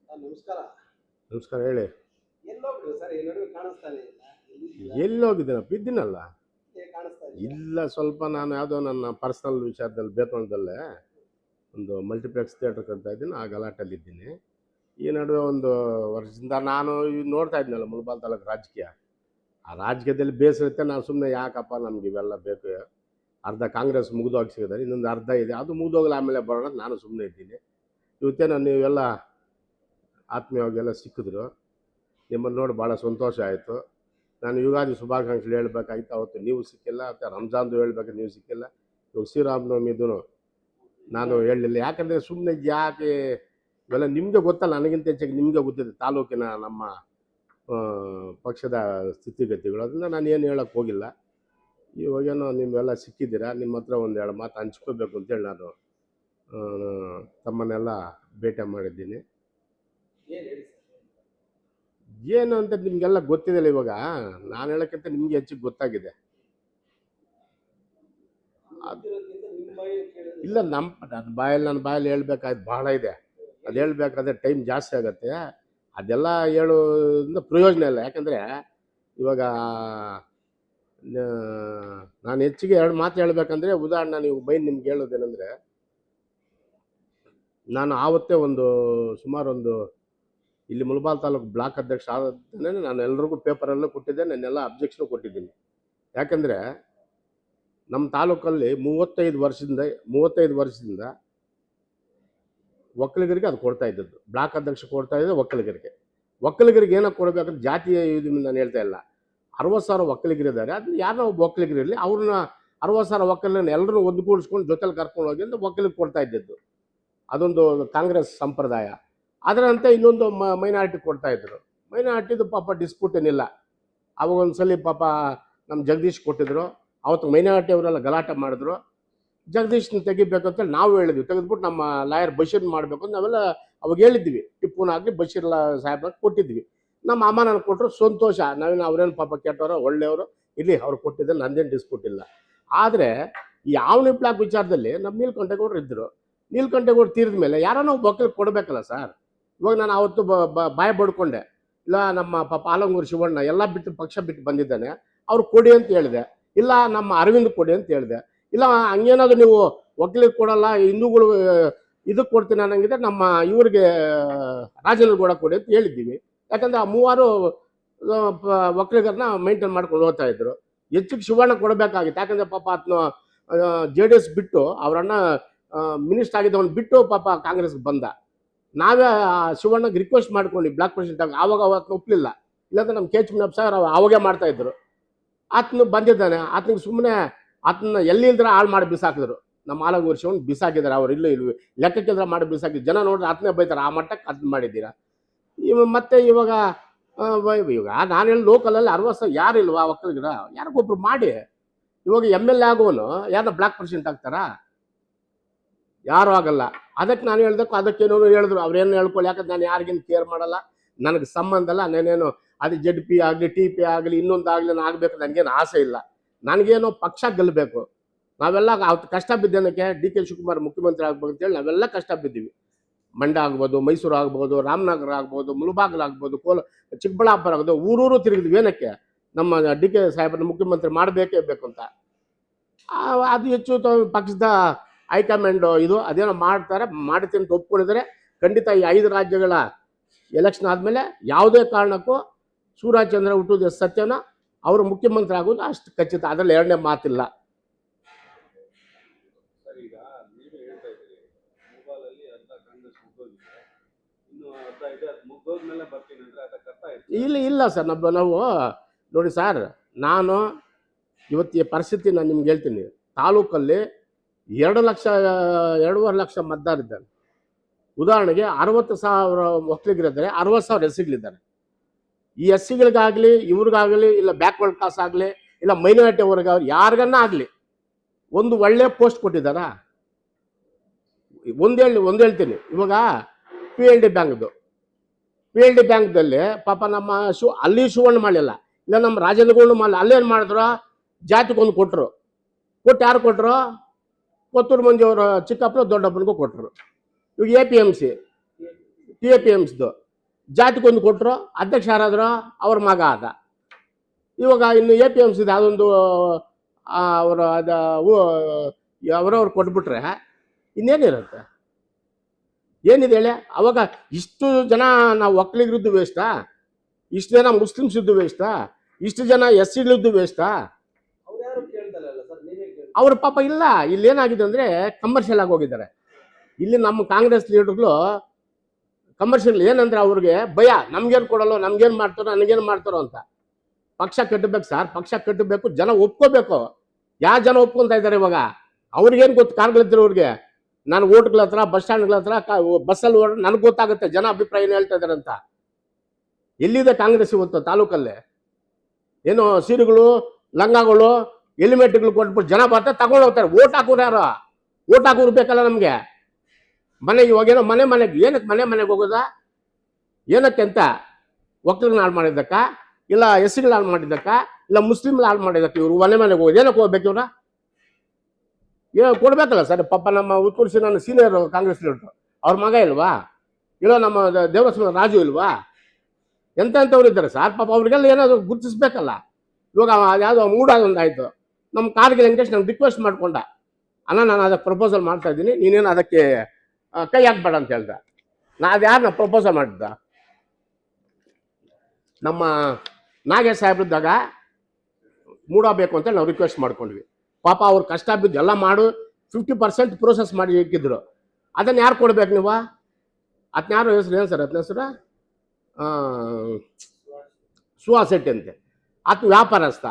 ನಮಸ್ಕಾರ. ನಮಸ್ಕಾರ ಹೇಳಿ. ಎಲ್ಲೋಗ್ಬಿಟ್ರು ಸರ್? ಈ ನಡುವೆ ಕಾಣಿಸ್ತಾನೆ ಇಲ್ಲ. ಎಲ್ಲಿದ್ದೀರಾ? ಎಲ್ಲಿ ಹೋಗಿದ್ದೀನ? ಬಿದ್ದೀನಲ್ಲ. ಕಾಣಿಸ್ತಾ ಇಲ್ಲ. ಇಲ್ಲ, ಸ್ವಲ್ಪ ನಾನು ಯಾವುದೋ ನನ್ನ ಪರ್ಸನಲ್ ವಿಚಾರದಲ್ಲಿ ಬೇತನದಲ್ಲೇ ಒಂದು ಮಲ್ಟಿಪ್ಲೆಕ್ಸ್ ಥಿಯೇಟರ್ ಕಟ್ತಾ ಇದ್ದೀನಿ, ಆ ಗಲಾಟೆಯಲ್ಲಿದ್ದೀನಿ. ಈ ನಡುವೆ ಒಂದು ವರ್ಷದಿಂದ ನಾನು ನೋಡ್ತಾ ಇದ್ನಲ್ಲ ಮುಳಬಾಲ್ ತಾಲೂಕು ರಾಜಕೀಯ. ಆ ರಾಜಕೀಯದಲ್ಲಿ ಬೇಸರುತ್ತೆ. ನಾನು ಸುಮ್ಮನೆ ಯಾಕಪ್ಪ ನಮ್ಗೆ ಇವೆಲ್ಲ ಬೇಕು, ಅರ್ಧ ಕಾಂಗ್ರೆಸ್ ಮುಗಿದೋಗಿ ಸಿಗಿದ್ದಾರೆ, ಇನ್ನೊಂದು ಅರ್ಧ ಇದೆ, ಅದು ಮುಗಿದೋಗಲಿ ಆಮೇಲೆ ಬರೋಣ ಅಂತ ನಾನು ಸುಮ್ಮನೆ ಇದ್ದೀನಿ. ಇವತ್ತೇನೋ ನೀವೆಲ್ಲ ಆತ್ಮೀಯವಾಗೆಲ್ಲ ಸಿಕ್ಕಿದ್ರು, ನಿಮ್ಮನ್ನು ನೋಡಿ ಭಾಳ ಸಂತೋಷ ಆಯಿತು. ನಾನು ಯುಗಾದಿ ಶುಭಾಕಾಂಕ್ಷೆಗಳು ಹೇಳ್ಬೇಕಾಗಿತ್ತು, ಅವತ್ತು ನೀವು ಸಿಕ್ಕಿಲ್ಲ. ಮತ್ತು ರಂಜಾನ್ದು ಹೇಳ್ಬೇಕು, ನೀವು ಸಿಕ್ಕಿಲ್ಲ. ಇವಾಗ ಶ್ರೀರಾಮನವಮಿದು ನಾನು ಹೇಳಲಿಲ್ಲ. ಯಾಕಂದರೆ ಸುಮ್ಮನೆ ಯಾಕೆ ಇವೆಲ್ಲ ನಿಮಗೆ ಗೊತ್ತಲ್ಲ, ನನಗಿಂತ ಹೆಚ್ಚಾಗಿ ನಿಮಗೆ ಗೊತ್ತಿದೆ ತಾಲೂಕಿನ ನಮ್ಮ ಪಕ್ಷದ ಸ್ಥಿತಿಗತಿಗಳು. ಅದರಿಂದ ನಾನು ಏನು ಹೇಳೋಕ್ಕೆ ಹೋಗಿಲ್ಲ. ಇವಾಗೇನೋ ನೀವೆಲ್ಲ ಸಿಕ್ಕಿದ್ದೀರಾ, ನಿಮ್ಮ ಹತ್ರ ಒಂದೆರಡು ಮಾತು ಹಂಚ್ಕೋಬೇಕು ಅಂತೇಳಿ ನಾನು ತಮ್ಮನ್ನೆಲ್ಲ ಭೇಟಿ ಮಾಡಿದ್ದೀನಿ. ಏನು ಅಂತ ನಿಮಗೆಲ್ಲ ಗೊತ್ತಿದೆಯಲ್ಲ. ಇವಾಗ ನಾನು ಹೇಳೋಕ್ಕಿಂತ ನಿಮಗೆ ಹೆಚ್ಚಿಗೆ ಗೊತ್ತಾಗಿದೆ. ಇಲ್ಲ, ನನ್ನ ಬಾಯಲ್ಲಿ ಹೇಳ್ಬೇಕಾಯ್ತು ಭಾಳ ಇದೆ. ಅದು ಹೇಳ್ಬೇಕಾದ್ರೆ ಟೈಮ್ ಜಾಸ್ತಿ ಆಗುತ್ತೆ. ಅದೆಲ್ಲ ಹೇಳೋದ್ರಿಂದ ಪ್ರಯೋಜನ ಇಲ್ಲ. ಯಾಕಂದರೆ ಇವಾಗ ನಾನು ಹೆಚ್ಚಿಗೆ ಎರಡು ಮಾತು ಹೇಳ್ಬೇಕಂದ್ರೆ, ಉದಾಹರಣೆ ನೀವು ನಿಮ್ಗೆ ಹೇಳೋದೇನೆಂದರೆ, ನಾನು ಆವತ್ತೇ ಸುಮಾರೊಂದು ಇಲ್ಲಿ ಮುಳಬಾಲ್ ತಾಲೂಕು ಬ್ಲಾಕ್ ಅಧ್ಯಕ್ಷ ಆದನೇ ನಾನು ಎಲ್ರಿಗೂ ಪೇಪರಲ್ಲೂ ಕೊಟ್ಟಿದ್ದೆ, ನಾನೆಲ್ಲ ಅಬ್ಜೆಕ್ಷನು ಕೊಟ್ಟಿದ್ದೀನಿ. ಯಾಕಂದರೆ ನಮ್ಮ ತಾಲೂಕಲ್ಲಿ 35 ವರ್ಷದಿಂದ ಒಕ್ಕಲಿಗರಿಗೆ ಅದು ಕೊಡ್ತಾ ಇದ್ದದ್ದು. ಬ್ಲಾಕ್ ಅಧ್ಯಕ್ಷ ಕೊಡ್ತಾ ಇದ್ದೆ ಒಕ್ಕಲಿಗರಿಗೆ ಏನೋ ಕೊಡಬೇಕಂದ್ರೆ ಜಾತಿಯ ಇದನ್ನು ನಾನು ಹೇಳ್ತಾ ಇಲ್ಲ. 60,000 ಒಕ್ಕಲಿಗರಿದ್ದಾರೆ. ಅದನ್ನ ಯಾರನ್ನ ಒಬ್ಬ ಒಕ್ಕಲಿಗರಿರಲಿ, ಅವ್ರನ್ನ 60,000 ಒಕ್ಕಲಿಗರನ್ನ ಎಲ್ಲರೂ ಒಂದುಗೂಡಿಸ್ಕೊಂಡು ಜೊತೆಲಿ ಕರ್ಕೊಂಡು ಹೋಗಿ ಅಂತ ಒಕ್ಕಲಿಗೆ ಕೊಡ್ತಾ ಇದ್ದದ್ದು. ಅದೊಂದು ಕಾಂಗ್ರೆಸ್ ಸಂಪ್ರದಾಯ. ಅದರಂತೆ ಇನ್ನೊಂದು ಮೈನಾರಿಟಿ ಕೊಡ್ತಾಯಿದ್ರು. ಮೈನಾರಿಟಿದು ಪಾಪ ಡಿಸ್ಪ್ಯೂಟ್ ಏನಿಲ್ಲ. ಅವಾಗ ಒಂದ್ಸಲಿ ಪಾಪ ನಮ್ಮ ಜಗದೀಶ್ ಕೊಟ್ಟಿದ್ರು. ಅವತ್ತು ಮೈನಾರಿಟಿ ಅವರೆಲ್ಲ ಗಲಾಟೆ ಮಾಡಿದ್ರು. ಜಗದೀಶ್ನ ತೆಗಿಬೇಕಂತೇಳಿ ನಾವು ಹೇಳಿದ್ವಿ. ತೆಗೆದ್ಬಿಟ್ಟು ನಮ್ಮ ಲಾಯರ್ ಬಶೀರ್ ಮಾಡಬೇಕು ಅಂತ ನಾವೆಲ್ಲ ಅವಾಗ ಹೇಳಿದ್ವಿ. ಟಿಪ್ಪುನಾಗಲಿ ಬಶೀರ್ ಸಾಹೇಬ್ರ ಕೊಟ್ಟಿದ್ವಿ. ನಮ್ಮ ಅಮ್ಮ ನನಗೆ ಕೊಟ್ಟರು, ಸಂತೋಷ. ಅವ್ರೇನು ಪಾಪ ಕೆಟ್ಟವರು, ಒಳ್ಳೆಯವರು, ಇಲ್ಲಿ ಅವ್ರು ಕೊಟ್ಟಿದ್ದೆ, ನಂದೇನು ಡಿಸ್ಪ್ಯೂಟ್ ಇಲ್ಲ. ಆದರೆ ಈ ಆವನಿ ಬ್ಲಾಕ್ ವಿಚಾರದಲ್ಲಿ ನಮ್ಮ ನೀಲಕಂಠೇಗೌಡರು ಇದ್ದರು. ನೀಲಕಂಠೇಗೌಡರು ತೀರಿದ ಮೇಲೆ ಯಾರನ್ನೋ ಒಕ್ಕಲಿಗೆ ಕೊಡಬೇಕಲ್ಲ ಸರ್. ಇವಾಗ ನಾನು ಅವತ್ತು ಬಾಯಿ ಬಡ್ಕೊಂಡೆ. ಇಲ್ಲ, ನಮ್ಮ ಪಾಪ ಆಲಂಗೂರು ಶಿವಣ್ಣ ಎಲ್ಲ ಬಿಟ್ಟು ಪಕ್ಷ ಬಿಟ್ಟು ಬಂದಿದ್ದಾನೆ, ಅವ್ರು ಕೊಡಿ ಅಂತ ಹೇಳಿದೆ. ಇಲ್ಲ, ನಮ್ಮ ಅರವಿಂದ್ ಕೊಡಿ ಅಂತ ಹೇಳಿದೆ. ಇಲ್ಲ, ಹಂಗೇನಾದ್ರು ನೀವು ಒಕ್ಕಲಿಗೆ ಕೊಡಲ್ಲ, ಹಿಂದೂಗಳು ಇದಕ್ಕೆ ಕೊಡ್ತೀನಿ ಅನ್ನಂಗಿದ್ರೆ ನಮ್ಮ ಇವ್ರಿಗೆ ರಾಜನಗೌಡ ಕೊಡಿ ಅಂತ ಹೇಳಿದ್ದೀವಿ. ಯಾಕಂದರೆ ಆ 3 ಒಕ್ಕಲಿಗರನ್ನ ಮೇಂಟೈನ್ ಮಾಡ್ಕೊಂಡು ಹೋಗ್ತಾ ಇದ್ರು. ಹೆಚ್ಚಿಗೆ ಶಿವಣ್ಣ ಕೊಡಬೇಕಾಗಿತ್ತು. ಯಾಕಂದರೆ ಪಾಪ ಅದನ್ನ JDS ಬಿಟ್ಟು ಅವರನ್ನ ಮಿನಿಸ್ಟರ್ ಆಗಿದ್ದವನು ಬಿಟ್ಟು ಪಾಪ ಕಾಂಗ್ರೆಸ್ಗೆ ಬಂದ. ನಾವೇ ಶಿವಣ್ಣಗೆ ರಿಕ್ವೆಸ್ಟ್ ಮಾಡ್ಕೊಂಡು ಬ್ಲಾಕ್ ಪ್ರೆಸಿಡೆಂಟ್ ಆಗಿ ಆವಾಗ ಅವತ್ತು ಒಪ್ಪಲಿಲ್ಲ. ಇಲ್ಲಾಂದ್ರೆ ನಮ್ಮ KH ಮುನಿಯಪ್ಪ ಸಾರ್ ಅವಾಗೇ ಮಾಡ್ತಾಯಿದ್ರು. ಆತನು ಬಂದಿದ್ದಾನೆ, ಆತನಿಗೆ ಸುಮ್ಮನೆ ಆತನ ಎಲ್ಲಿಲ್ದ್ರೆ ಹಾಳು ಮಾಡಿ ಬಿಸಾಕಿದ್ರು. ನಮ್ಮ ಆಲಂಗೂರು ಶಿವಣ್ಣ ಬಿಸಾಕಿದ್ದಾರೆ. ಅವ್ರು ಇಲ್ಲೂ ಲೆಕ್ಕಕ್ಕಿದ್ರೆ ಮಾಡಿ ಬಿಸಾಕಿದ್ರು. ಜನ ನೋಡ್ರೆ ಆತನೇ ಬೈತಾರೆ. ಆ ಮಟ್ಟಕ್ಕೆ ಅದನ್ನ ಮಾಡಿದ್ದೀರಾ. ಮತ್ತೆ ಇವಾಗ ನಾನು ಹೇಳಿ ಲೋಕಲಲ್ಲಿ 60,000 ಯಾರಿಲ್ವಾ ಒಕ್ಕಲಿಗರ? ಯಾರಿಗೊಬ್ರು ಮಾಡಿ. ಇವಾಗ MLA ಆಗೋನು ಯಾರನ್ನ ಬ್ಲಾಕ್ ಪ್ರೆಸಿಡೆಂಟ್ ಆಗ್ತಾರಾ? ಯಾರೂ ಆಗಲ್ಲ. ಅದಕ್ಕೆ ನಾನು ಹೇಳ್ದಕ್ಕೂ ಅದಕ್ಕೇನೋ ಹೇಳಿದ್ರು. ಅವ್ರೇನು ಹೇಳ್ಕೊಳ್ಳಿ, ಯಾಕಂದ್ರೆ ನಾನು ಯಾರಿಗೇನು ಕೇರ್ ಮಾಡಲ್ಲ, ನನಗೆ ಸಂಬಂಧ ಅಲ್ಲ. ನಾನೇನು ಅದು ZP ಆಗಲಿ TP ಆಗಲಿ ಇನ್ನೊಂದಾಗಲಿ ನಾನು ಆಗಬೇಕು ನನಗೇನು ಆಸೆ ಇಲ್ಲ. ನನಗೇನೋ ಪಕ್ಷ ಗೆಲ್ಲಬೇಕು. ನಾವೆಲ್ಲ ಅವತ್ತು ಕಷ್ಟ ಬಿದ್ದೇನಕ್ಕೆ DK ಶಿವಕುಮಾರ್ ಮುಖ್ಯಮಂತ್ರಿ ಆಗ್ಬೇಕು ಅಂತೇಳಿ ನಾವೆಲ್ಲ ಕಷ್ಟ ಬಿದ್ದೀವಿ. ಮಂಡ್ಯ ಆಗ್ಬೋದು, ಮೈಸೂರು ಆಗ್ಬೋದು, ರಾಮನಗರ ಆಗ್ಬೋದು, ಮುಳಬಾಗಿಲು ಆಗ್ಬೋದು, ಚಿಕ್ಕಬಳ್ಳಾಪುರ ಆಗ್ಬೋದು, ಊರೂರು ತಿರುಗಿದ್ವಿ. ಏನಕ್ಕೆ? ನಮ್ಮ DK ಸಾಹೇಬರನ್ನ ಮುಖ್ಯಮಂತ್ರಿ ಮಾಡಬೇಕೇ ಬೇಕು ಅಂತ. ಅದು ಹೆಚ್ಚು ಪಕ್ಷದ ಹೈಕಮಾಂಡ್ ಇದು ಅದೇನೋ ಮಾಡ್ತೀನಿ ಅಂತ ಒಪ್ಕೊಂಡಿದ್ದಾರೆ. ಖಂಡಿತ ಈ 5 ರಾಜ್ಯಗಳ ಎಲೆಕ್ಷನ್ ಆದಮೇಲೆ ಯಾವುದೇ ಕಾರಣಕ್ಕೂ ಸೂರ್ಯಚಂದ್ರ ಹುಟ್ಟುವುದು ಸತ್ಯನ, ಅವರು ಮುಖ್ಯಮಂತ್ರಿ ಆಗೋದು ಅಷ್ಟು ಖಚಿತ. ಅದರಲ್ಲಿ ಎರಡನೇ ಮಾತಿಲ್ಲ. ಇಲ್ಲ ಸರ್, ನಾವು ನೋಡಿ ಸರ್, ನಾನು ಇವತ್ತು ಈ ಪರಿಸ್ಥಿತಿ ನಾನು ನಿಮ್ಗೆ ಹೇಳ್ತೀನಿ. ತಾಲೂಕಲ್ಲಿ 2.5 ಲಕ್ಷ ಮತದಾರರಿದ್ದಾರೆ. ಉದಾಹರಣೆಗೆ 60,000 ಒಕ್ಕಲಿಗರಿದ್ದಾರೆ, 60,000 SCಗಳಿದ್ದಾರೆ. ಈ SCಗಳಿಗಾಗಲಿ, ಇವ್ರಿಗಾಗಲಿ, ಇಲ್ಲ ಬ್ಯಾಕ್ವರ್ಡ್ ಕ್ಲಾಸ್ ಆಗಲಿ, ಇಲ್ಲ ಮೈನಾರಿಟಿ ಅವ್ರಿಗಾಗಲಿ, ಯಾರಿಗನ್ನ ಆಗಲಿ ಒಂದು ಒಳ್ಳೆ ಪೋಸ್ಟ್ ಕೊಟ್ಟಿದ್ದಾರಾ? ಒಂದು ಹೇಳ್ತೀನಿ. ಇವಾಗ PLD ಬ್ಯಾಂಕ್ದಲ್ಲಿ ಪಾಪ ನಮ್ಮ ಅಲ್ಲಿ ಶಿವಣ್ಣ ಮಾಡಲಿಲ್ಲ, ಇಲ್ಲ ನಮ್ಮ ರಾಜೇಂದ್ರಗೌಡ ಮಾಡಲಿಲ್ಲ. ಅಲ್ಲೇನು ಮಾಡಿದ್ರು? ಜಾತಿಗೊಂದು ಕೊಟ್ಟರು. ಯಾರು ಕೊಟ್ಟರು? ಕೊತ್ತೂರು ಮಂಜು ಅವರು ಚಿಕ್ಕಪ್ಪನ ದೊಡ್ಡಪ್ಪನಿಗೂ ಕೊಟ್ಟರು. ಇವಾಗ APMC TAPMCದು ಜಾತಿಗೊಂದು ಕೊಟ್ಟರು, ಅಧ್ಯಕ್ಷ ಯಾರಾದ್ರು ಅವ್ರ ಮಗ ಆದ. ಇವಾಗ ಇನ್ನು APMC ಅದೊಂದು ಅವರ ಅವರವ್ರು ಕೊಟ್ಬಿಟ್ರೆ ಇನ್ನೇನಿರುತ್ತೆ, ಏನಿದೆ ಹೇಳಿ? ಅವಾಗ ಇಷ್ಟು ಜನ ನಾವು ಒಕ್ಕಲಿಗರದ್ದು ವೇಸ್ಟಾ, ಇಷ್ಟು ಜನ ಮುಸ್ಲಿಮ್ಸ್ ಇದ್ದು ವೇಸ್ಟಾ, ಇಷ್ಟು ಜನ SCಗಳಿದ್ದು ವೇಸ್ಟಾ? ಅವ್ರು ಯಾರು ಕೇಳ್ತಲ್ಲ ಸರ್, ನೀವೇ ಕೇಳಿ. ಅವ್ರ ಪಾಪ ಇಲ್ಲ. ಇಲ್ಲಿ ಏನಾಗಿದೆ ಅಂದರೆ ಕಮರ್ಷಿಯಲ್ ಆಗಿ ಹೋಗಿದ್ದಾರೆ. ಇಲ್ಲಿ ನಮ್ಮ ಕಾಂಗ್ರೆಸ್ ಲೀಡರ್ಗಳು ಕಮರ್ಷಿಯಲ್ ಏನಂದ್ರೆ ಅವ್ರಿಗೆ ಭಯ, ನಮ್ಗೇನು ಕೊಡಲ್ಲ, ನಮ್ಗೇನು ಮಾಡ್ತಾರೋ, ನನಗೇನು ಮಾಡ್ತಾರೋ ಅಂತ. ಪಕ್ಷ ಕಟ್ಟಬೇಕು ಸರ್, ಪಕ್ಷ ಕಟ್ಟಬೇಕು, ಜನ ಒಪ್ಕೋಬೇಕು. ಯಾವ ಜನ ಒಪ್ಕೊತಾ ಇದ್ದಾರೆ ಇವಾಗ? ಅವ್ರಿಗೇನು ಗೊತ್ತು? ಕಾರ್ಗಳಿದ್ರವ್ರಿಗೆ ನಾನು ಓಟ್ಗಳ ಹತ್ರ, ಬಸ್ ಸ್ಟ್ಯಾಂಡ್ಗಳ ಹತ್ರ ಬಸ್ಸಲ್ಲಿ ಓಡ ನನಗೆ ಗೊತ್ತಾಗುತ್ತೆ ಜನ ಅಭಿಪ್ರಾಯ ಏನು ಹೇಳ್ತಾ ಇದ್ದಾರೆ ಅಂತ. ಎಲ್ಲಿದೆ ಕಾಂಗ್ರೆಸ್ ಇವತ್ತು ತಾಲೂಕಲ್ಲಿ? ಏನು ಸೀರೆಗಳು, ಲಂಗಗಳು, ಹೆಲ್ಮೆಟ್ಗಳು ಕೊಟ್ಬಿಟ್ಟು ಜನ ಬರ್ತಾರೆ, ತಗೊಂಡು ಹೋಗ್ತಾರೆ. ಓಟ್ ಹಾಕೋರು ಯಾರು? ಓಟ್ ಹಾಕೋರು ಬೇಕಲ್ಲ ನಮಗೆ. ಮನೆಗೆ ಇವಾಗೇನೋ ಮನೆಗೆ ಏನಕ್ಕೆ ಮನೆಗೆ ಹೋಗೋದಾ? ಏನಕ್ಕೆ ಅಂತ? ಒಕ್ಕಲಿಗನ ಹಾಳು ಮಾಡಿದ್ದಕ್ಕ, ಇಲ್ಲ SCಗಳು ಹಾಳು ಮಾಡಿದ್ದಕ್ಕ, ಇಲ್ಲ ಮುಸ್ಲಿಮ್ಗಳು ಹಾಳು ಮಾಡಿದ್ದಕ್ಕ? ಇವರು ಮನೆಗೆ ಹೋಗೋದು ಏನಕ್ಕೆ ಹೋಗ್ಬೇಕು? ಇವ್ರ ಏನು ಕೊಡ್ಬೇಕಲ್ಲ ಸರ್? ಪಾಪ ನಮ್ಮ ಉತ್ಕರ್ಷಿ ನನ್ನ ಸೀನಿಯರ್ ಕಾಂಗ್ರೆಸ್ ಲೀಡರ್, ಅವ್ರ ಮಗ ಇಲ್ವಾ? ಇಲ್ಲ ನಮ್ಮ ದೇವರಸ್ವಾಮಿ ರಾಜು ಇಲ್ವಾ? ಎಂಥವ್ರು ಇದ್ದಾರೆ ಸರ್? ಪಾಪ ಅವ್ರಿಗೆಲ್ಲ ಏನಾದ್ರು ಗುರುತಿಸ್ಬೇಕಲ್ಲ. ಇವಾಗ ಯಾವುದೋ ಮೂಡಾದೊಂದಾಯಿತು, ನಮ್ಮ ಕಾರ್ಗಿಲ್ ವೆಂಕಟೇಶ್ ನಂಗೆ ರಿಕ್ವೆಸ್ಟ್ ಮಾಡ್ಕೊಂಡ, ಅಣ್ಣ ನಾನು ಅದಕ್ಕೆ ಪ್ರಪೋಸಲ್ ಮಾಡ್ತಾ ಇದ್ದೀನಿ, ನೀನೇನು ಅದಕ್ಕೆ ಕೈ ಹಾಕ್ಬೇಡ ಅಂತ ಹೇಳ್ದೆ. ಅದು ಯಾರನ್ನ ಪ್ರಪೋಸಲ್ ಮಾಡಿದ್ದ? ನಮ್ಮ ನಾಗೇಶ್ ಸಾಹೇಬ್ರಿದ್ದಾಗ ಮೂಡಬೇಕು ಅಂತ ನಾವು ರಿಕ್ವೆಸ್ಟ್ ಮಾಡ್ಕೊಂಡ್ವಿ. ಪಾಪ ಅವ್ರು ಕಷ್ಟ ಬಿದ್ದು ಎಲ್ಲ ಮಾಡು 50% ಪ್ರೋಸೆಸ್ ಮಾಡಿ ಇಕ್ಕಿದ್ರು. ಅದನ್ನು ಯಾರು ಕೊಡ್ಬೇಕು ನೀವು? ಅದನ್ನ ಯಾರು ಹೆಸರು ಏನು ಸರ್? ಅದನ್ನ ಹೆಸರು ಸುಹಾಸ್ ಶೆಟ್ಟಿ ಅಂತೆ. ಆತ ವ್ಯಾಪಾರಸ್ಥ,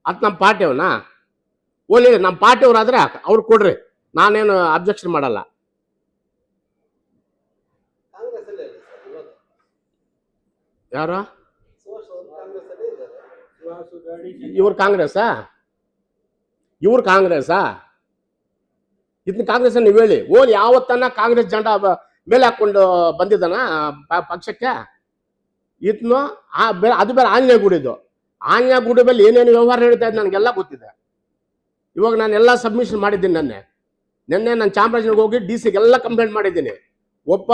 ಅದು ನಮ್ಮ ಪಾರ್ಟಿಯವನಾ? ಓಲಿ ನಮ್ಮ ಪಾರ್ಟಿಯವ್ರಾದ್ರೆ ಅವ್ರು ಕೊಡ್ರಿ, ನಾನೇನು ಅಬ್ಜೆಕ್ಷನ್ ಮಾಡಲ್ಲ. ಕಾಂಗ್ರೆಸ್ ಅಲ್ಲೇ ಇಲ್ಲ ಸರ್ ಇವತ್ತು. ಯಾರು ಸುಹಾಸ್ ಅವರು ಕಾಂಗ್ರೆಸ್ ಅಲ್ಲೇ ಇದ್ದಾರೆ. ಇವ್ರು ಕಾಂಗ್ರೆಸ್ಸಾ? ಇದನ್ನ ಕಾಂಗ್ರೆಸ್ ನೀವು ಹೇಳಿ. ಓಲಿ ಯಾವತ್ತನ್ನ ಕಾಂಗ್ರೆಸ್ ಜೆಂಡ ಮೇಲೆ ಹಾಕೊಂಡು ಬಂದಿದ್ದಾನ ಪಕ್ಷಕ್ಕೆ? ಇದನ್ನು ಅದು ಬೇರೆ ಆಂಜನೇಯ ಗುಡಿದು. ಆಂಜನೇಯ ಗುಡಿ ಮೇಲೆ ಏನೇನು ವ್ಯವಹಾರ ನಡೀತಾ ಇದೆ ನನಗೆಲ್ಲ ಗೊತ್ತಿದೆ. ಇವಾಗ ನಾನು ಎಲ್ಲ ಸಬ್ಮಿಷನ್ ಮಾಡಿದ್ದೀನಿ. ನಿನ್ನೆ ನಾನು ಚಾಮರಾಜನಗರ ಹೋಗಿ DC ಕಂಪ್ಲೇಂಟ್ ಮಾಡಿದ್ದೀನಿ. ಒಬ್ಬ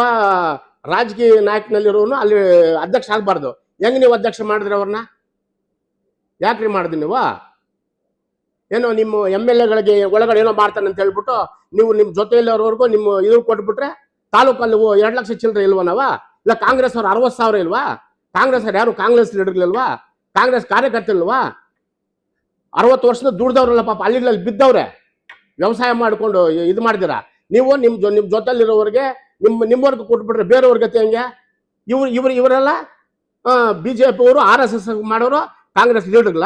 ರಾಜಕೀಯ ನಾಯಕನಲ್ಲಿರೋನು ಅಲ್ಲಿ ಅಧ್ಯಕ್ಷ ಆಗಬಾರ್ದು. ಹೆಂಗೆ ನೀವು ಅಧ್ಯಕ್ಷ ಮಾಡಿದ್ರೆ ಅವ್ರನ್ನ? ಯಾಕ್ರಿ ಮಾಡಿದ್ರಿ ನೀವು? ಏನೋ ನಿಮ್ಮ MLAಗಳಿಗೆ ಒಳಗಡೆ ಏನೋ ಮಾಡ್ತಾನೆ ಅಂತ ಹೇಳ್ಬಿಟ್ಟು ನೀವು ನಿಮ್ಮ ಜೊತೆಯಲ್ಲಿರೋರ್ಗೂ ನಿಮ್ಮ ಇವ್ರು ಕೊಟ್ಬಿಟ್ರೆ ತಾಲೂಕಲ್ಲಿ 2 ಲಕ್ಷ ಚಿಲ್ಲರೆ ಇಲ್ವಾ? ನಾವ ಇಲ್ಲ ಕಾಂಗ್ರೆಸ್ ಅವ್ರು 60,000 ಇಲ್ವಾ? ಕಾಂಗ್ರೆಸ್ ಅವ್ರು ಯಾರು ಕಾಂಗ್ರೆಸ್ ಲೀಡರ್ಗಳಿಲ್ವಾ? ಕಾಂಗ್ರೆಸ್ ಕಾರ್ಯಕರ್ತರಿಲ್ವಾ? 60 ವರ್ಷದ ದುಡ್ದವ್ರಲ್ಲ ಪಾಪ, ಹಳ್ಳಿಗಳಲ್ಲಿ ಬಿದ್ದವ್ರೆ, ವ್ಯವಸಾಯ ಮಾಡಿಕೊಂಡು ಇದು ಮಾಡಿದಿರ ನೀವು. ನಿಮ್ಮ ಜೊತೆಲಿರೋರಿಗೆ ನಿಮ್ಮವ್ರಿಗೆ ಕೊಟ್ಬಿಟ್ರೆ ಬೇರೆಯವ್ರ ಗತಿ ಹೆಂಗೆ? ಇವರೆಲ್ಲ BJP ಅವರು RSS ಮಾಡೋರು ಕಾಂಗ್ರೆಸ್ ಲೀಡರ್ಗಳ?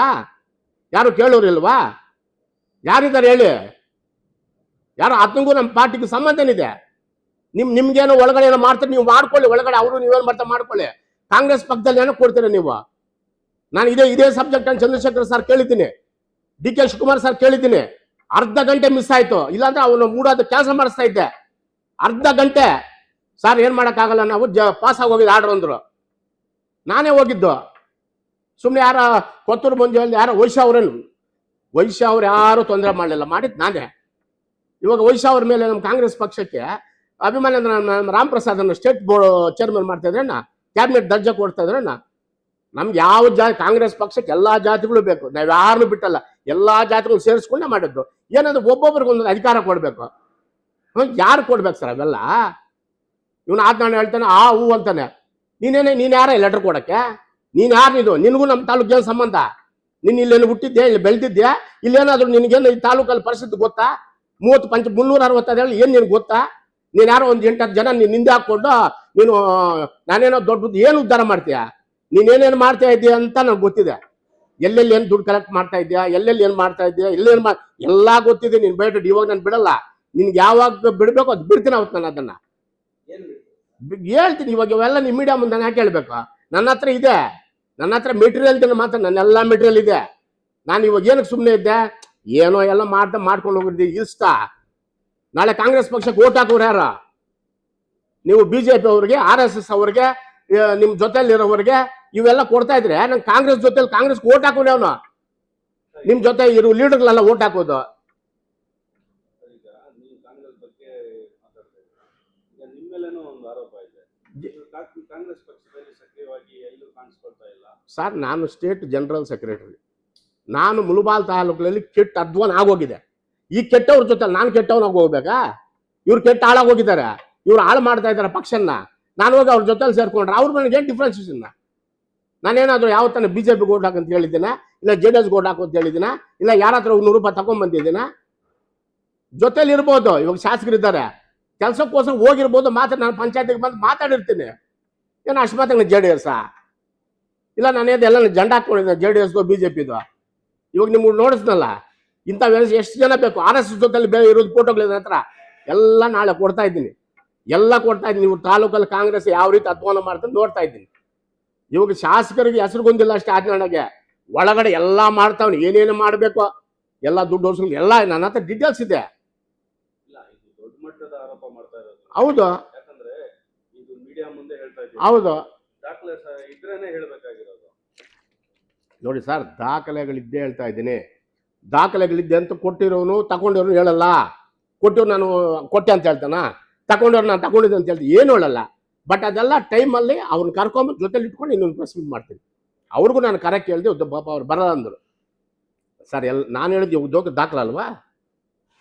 ಯಾರು ಕೇಳೋರು ಇಲ್ವಾ? ಯಾರಿದ್ದಾರೆ ಹೇಳಿ? ಯಾರು? ಅದಕ್ಕೂ ನಮ್ಮ ಪಾರ್ಟಿಗೆ ಸಂಬಂಧ ಏನಿದೆ? ನಿಮ್ಗೇನೋ ಒಳಗಡೆ ಏನೋ ಮಾಡ್ತಾರೆ, ನೀವು ಮಾಡ್ಕೊಳ್ಳಿ ಒಳಗಡೆ. ಅವರು ನೀವೇನು ಮಾಡ್ತಾ ಮಾಡ್ಕೊಳ್ಳಿ. ಕಾಂಗ್ರೆಸ್ ಪಕ್ಷದಲ್ಲಿ ಏನೋ ಕೊಡ್ತೀರ ನೀವು? ನಾನು ಇದೇ ಸಬ್ಜೆಕ್ಟ್ ಅನ್ನು ಚಂದ್ರಶೇಖರ್ ಸರ್ ಕೇಳಿದ್ದೀನಿ, DK ಶಿವಕುಮಾರ್ ಸರ್ ಕೇಳಿದ್ದೀನಿ. ಅರ್ಧ ಗಂಟೆ ಮಿಸ್ ಆಯ್ತು, ಇಲ್ಲಾಂದ್ರೆ ಅವನು ಮೂಡೋದು ಕೆಲಸ ಮಾಡಿಸ್ತಾ ಇದ್ದೆ. ಅರ್ಧ ಗಂಟೆ ಸರ್, ಏನ್ ಮಾಡೋಕ್ಕಾಗಲ್ಲ, ನಾವು ಪಾಸ್ ಆಗಿ ಹೋಗಿದ್ದು ಆರ್ಡರ್ ಅಂದ್ರು. ನಾನೇ ಹೋಗಿದ್ದು. ಸುಮ್ಮನೆ ಯಾರ ಕೊತ್ತೂರು ಮಂಜುವಲ್ಲಿ ಯಾರೋ ವೈಶ್ಯ ಅವ್ರು ಯಾರು ತೊಂದರೆ ಮಾಡಲಿಲ್ಲ, ಮಾಡಿದ್ದು ನಾನೇ. ಇವಾಗ ವೈಶ್ಯ ಅವ್ರ ಮೇಲೆ ನಮ್ಮ ಕಾಂಗ್ರೆಸ್ ಪಕ್ಷಕ್ಕೆ ಅಭಿಮಾನ ನಮ್ಮ ರಾಮ್ ಪ್ರಸಾದ್ ಅನ್ನು ಸ್ಟೇಟ್ ಬೋರ್ಡ್ ಚೇರ್ಮನ್ ಮಾಡ್ತಾ ಇದ್ರೇನ, ಕ್ಯಾಬಿನೆಟ್ ದರ್ಜೆ ಕೊಡ್ತಾ ಇದ್ರೇನ? ನಮ್ಗೆ ಯಾವ ಕಾಂಗ್ರೆಸ್ ಪಕ್ಷಕ್ಕೆ ಎಲ್ಲಾ ಜಾತಿಗಳು ಬೇಕು, ನಾವ್ ಯಾರನ್ನು ಬಿಟ್ಟಲ್ಲ, ಎಲ್ಲಾ ಜಾತಿಗಳು ಸೇರಿಸ್ಕೊಂಡೇ ಮಾಡಿದ್ದು. ಏನಾದ್ರು ಒಬ್ಬೊಬ್ರಿಗೊಂದು ಅಧಿಕಾರ ಕೊಡ್ಬೇಕು. ಯಾರು ಕೊಡ್ಬೇಕು ಸರ್ ಅವೆಲ್ಲ? ಇವನು ನಾನು ಹೇಳ್ತಾನೆ ಹೂ ಅಂತಾನೆ. ನೀನ್ ಯಾರ ಲೆಟರ್ ಕೊಡಕ್ಕೆ? ನೀನ್ ಯಾರಿದು? ನಿನಗೂ ನಮ್ಮ ತಾಲೂಕಿಗೆ ಏನು ಸಂಬಂಧ? ನೀನ್ ಇಲ್ಲೇನು ಹುಟ್ಟಿದ್ಯಾ, ಇಲ್ಲಿ ಬೆಳೆದಿದ್ಯಾ? ಇಲ್ಲೇನಾದ್ರು ನಿನಗೇನು ಈ ತಾಲೂಕಲ್ಲಿ ಪರಿಸ್ಥಿತಿ ಗೊತ್ತಾ? 360 ಏನ್ ನಿನ್ಗೆ ಗೊತ್ತಾ? ನೀನ್ ಯಾರೋ ಒಂದು 8-10 ಜನ ನಿಂದೆ ಹಾಕೊಂಡು ನೀನು ನಾನೇನೋ ದೊಡ್ಡದು ಏನು ಉದ್ಧಾರ ಮಾಡ್ತೀಯ? ನೀನೇನೇನು ಮಾಡ್ತಾ ಇದ್ದೀಯ ಅಂತ ನನಗೆ ಗೊತ್ತಿದೆ. ಎಲ್ಲೆಲ್ಲಿ ಏನು ದುಡ್ಡು ಕಲೆಕ್ಟ್ ಮಾಡ್ತಾ ಇದೆಯಾ, ಎಲ್ಲೆಲ್ಲಿ ಏನು ಮಾಡ್ತಾ ಇದೆಯಾ, ಎಲ್ಲ ಗೊತ್ತಿದೆ. ನೀನು ಬೇಡ, ಇವಾಗ ನಾನು ಬಿಡಲ್ಲ. ನಿನ್ಗೆ ಯಾವಾಗ ಬಿಡ್ಬೇಕು ಅದು ಬಿಡ್ತೀನಿ. ಅವತ್ತು ನಾನು ಅದನ್ನ ಹೇಳ್ತೀನಿ. ಇವಾಗ ಇವೆಲ್ಲ ನಿಮ್ಮ ಮೀಡಿಯಾ ಮುಂದೆ ನಾನು ಯಾಕೆ ಹೇಳ್ಬೇಕು? ನನ್ನ ಹತ್ರ ಇದೆ, ನನ್ನ ಹತ್ರ ಮೆಟೀರಿಯಲ್ ಮಾತ್ರ, ನನ್ನೆಲ್ಲ ಮೆಟೀರಿಯಲ್ ಇದೆ. ನಾನು ಇವಾಗ ಏನಕ್ಕೆ ಸುಮ್ಮನೆ ಇದ್ದೆ? ಏನೋ ಎಲ್ಲ ಮಾಡ್ಕೊಂಡು ಹೋಗಿದ್ದೆ ಇಷ್ಟ. ನಾಳೆ ಕಾಂಗ್ರೆಸ್ ಪಕ್ಷಕ್ಕೆ ಓಟ್ ಹಾಕೋರು ಯಾರ? ನೀವು BJP ಅವ್ರಿಗೆ, RSS ಅವ್ರಿಗೆ, ನಿಮ್ಮ ಜೊತೆಲಿರೋರಿಗೆ ಇವೆಲ್ಲ ಕೊಡ್ತಾ ಇದ್ರೆ ನಂಗೆ ಕಾಂಗ್ರೆಸ್ ಜೊತೆಲಿ ಕಾಂಗ್ರೆಸ್ಗೆ ಓಟ್ ಹಾಕೋಣ ಅವನು. ನಿಮ್ ಜೊತೆ ಇರೋ ಲೀಡರ್ಗಳೆಲ್ಲ ಓಟ್ ಹಾಕೋದು. ಈಗ ನೀವು ಕಾಂಗ್ರೆಸ್ ಬಗ್ಗೆ ಮಾತಾಡ್ತಾ ಇದ್ದೀರಾ, ಈಗ ನಿಮ್ಮ ಮೇಲೇನೂ ಒಂದು ಆರೋಪ ಇದೆ. ಕಾಂಗ್ರೆಸ್ ಪಕ್ಷದಲ್ಲಿ ಸಕ್ರಿಯವಾಗಿ ಎಲ್ಲೂ ಕಾಣಿಸ್ಕೊಳ್ತಾ ಇಲ್ಲ. ಸರ್, ನಾನು ಸ್ಟೇಟ್ ಜನರಲ್ ಸೆಕ್ರೆಟರಿ. ನಾನು ಮುಳಬಾಲ್ ತಾಲೂಕಿನಲ್ಲಿ ಕೆಟ್ಟ ಅಧ್ವಾನ ಆಗೋಗಿದೆ. ಈ ಕೆಟ್ಟವ್ರ ಜೊತೆ ನಾನು ಕೆಟ್ಟವನಾಗಿ ಹೋಗ್ಬೇಕಾ? ಇವ್ರು ಕೆಟ್ಟ ಹಾಳಾಗೋಗಿದ್ದಾರೆ, ಇವ್ರು ಹಾಳು ಮಾಡ್ತಾ ಇದ್ದಾರೆ ಪಕ್ಷನ. ನಾನು ಹೋಗಿ ಅವ್ರ ಜೊತೆಲಿ ಸೇರ್ಕೊಂಡ್ರೆ ಅವ್ರ ನನಗೆ ಏನು ಡಿಫ್ರೆನ್ಸೇಷನ್? ನಾನೇನಾದರೂ ಯಾವತ್ತನ BJP ಓಟ್ ಹಾಕಂತ ಹೇಳಿದ್ದೀನ, ಇಲ್ಲ JDS ಓಟ್ ಹಾಕು ಅಂತ ಹೇಳಿದ್ದೀನ, ಇಲ್ಲ ಯಾರ ಹತ್ರ 100 ರೂಪಾಯಿ ತಗೊಂಡ್ಬಂದಿದ್ದೀನ? ಜೊತೆಲಿ ಇರ್ಬೋದು, ಇವಾಗ ಶಾಸಕರಿದ್ದಾರೆ, ಕೆಲಸಕ್ಕೋಸ್ಕರ ಹೋಗಿರ್ಬೋದು, ನಾನು ಪಂಚಾಯತಿಗೆ ಬಂದು ಮಾತಾಡಿರ್ತೀನಿ. ಏನು ಅಷ್ಟು ಮಾತ್ರ JDS ಇಲ್ಲ, ನಾನೇದೆಲ್ಲ ಜಂಡ ಹಾಕೊಂಡಿದ್ದೆ JDS BJPದು. ಇವಾಗ ನಿಮ್ಗೆ ನೋಡಿಸ್ನಲ್ಲ, ಇಂಥ ಎಷ್ಟು ಜನ ಬೇಕು RSS ಜೊತೆಲಿ ಇರೋದು ಫೋಟೋಗಳಿದೆ ಹತ್ರ ಎಲ್ಲ ನಾಳೆ ಕೊಡ್ತಾ ಇದ್ದೀನಿ, ಎಲ್ಲ ಕೊಡ್ತಾ ಇದ್ದೀನಿ. ನೀವು ತಾಲೂಕಲ್ಲಿ ಕಾಂಗ್ರೆಸ್ ಯಾವ ರೀತಿ ಅಧ್ವಾನ ಮಾಡ್ತಾರೆ ನೋಡ್ತಾ ಇದ್ದೀನಿ. ಇವಾಗ ಶಾಸಕರಿಗೆ ಹೆಸರುಗೊಂದಿಲ್ಲ ಅಷ್ಟೇ, ಆಜ್ಞಾಣಗೆ ಒಳಗಡೆ ಎಲ್ಲ ಮಾಡ್ತಾವ್ನಿ, ಏನೇನು ಮಾಡಬೇಕು ಎಲ್ಲ ದುಡ್ಡು ವರ್ಷಗಳು ಎಲ್ಲ ನನ್ನ ಹತ್ರ ಡೀಟೇಲ್ಸ್ ಇದೆ. ಇಲ್ಲ, ಇದು ದೊಡ್ಡ ಮಟ್ಟದ ಆರೋಪ ಮಾಡ್ತಾ ಇರೋದು. ಹೌದು, ಯಾಕಂದ್ರೆ ಇದು ಮೀಡಿಯಾ ಮುಂದೆ ಹೇಳ್ತಾ ಇದ್ದೀವಿ, ಹೌದು. ದಾಖಲೆ ಇದ್ರೇನೆ ಹೇಳ್ಬೇಕಾಗಿರೋದು. ನೋಡಿ ಸರ್, ದಾಖಲೆಗಳಿದ್ದೇ ಹೇಳ್ತಾ ಇದ್ದೀನಿ. ದಾಖಲೆಗಳಿದ್ದೆ ಅಂತ ಕೊಟ್ಟಿರೋನು ತಗೊಂಡಿರೋನು ಹೇಳಲ್ಲ. ಕೊಟ್ಟಿರೋ ನಾನು ಕೊಟ್ಟೆ ಅಂತ ಹೇಳ್ತಾನ, ತಗೊಂಡವ್ರು ನಾನು ತಗೊಂಡಿದ್ದೆ ಅಂತ ಹೇಳ್ತೀನಿ, ಏನು ಹೇಳಲ್ಲ. ಬಟ್ ಅದೆಲ್ಲ ಟೈಮಲ್ಲಿ ಅವ್ರನ್ನ ಕರ್ಕೊಂಬಂದು ಜೊತೆಲಿ ಇಟ್ಕೊಂಡು ಇನ್ನೊಂದು ಪ್ರೆಸ್ ಮೀಟ್ ಮಾಡ್ತೀನಿ. ಅವ್ರಿಗೂ ನಾನು ಕರೆಕ್ಟ್ ಹೇಳಿದೆ, ಪಾಪ ಅವ್ರು ಬರಲ್ಲ ಅಂದರು. ಸರ್, ನಾನು ಹೇಳಿದ್ದು ಇವಾಗ ದಾಖಲಲ್ವಾ?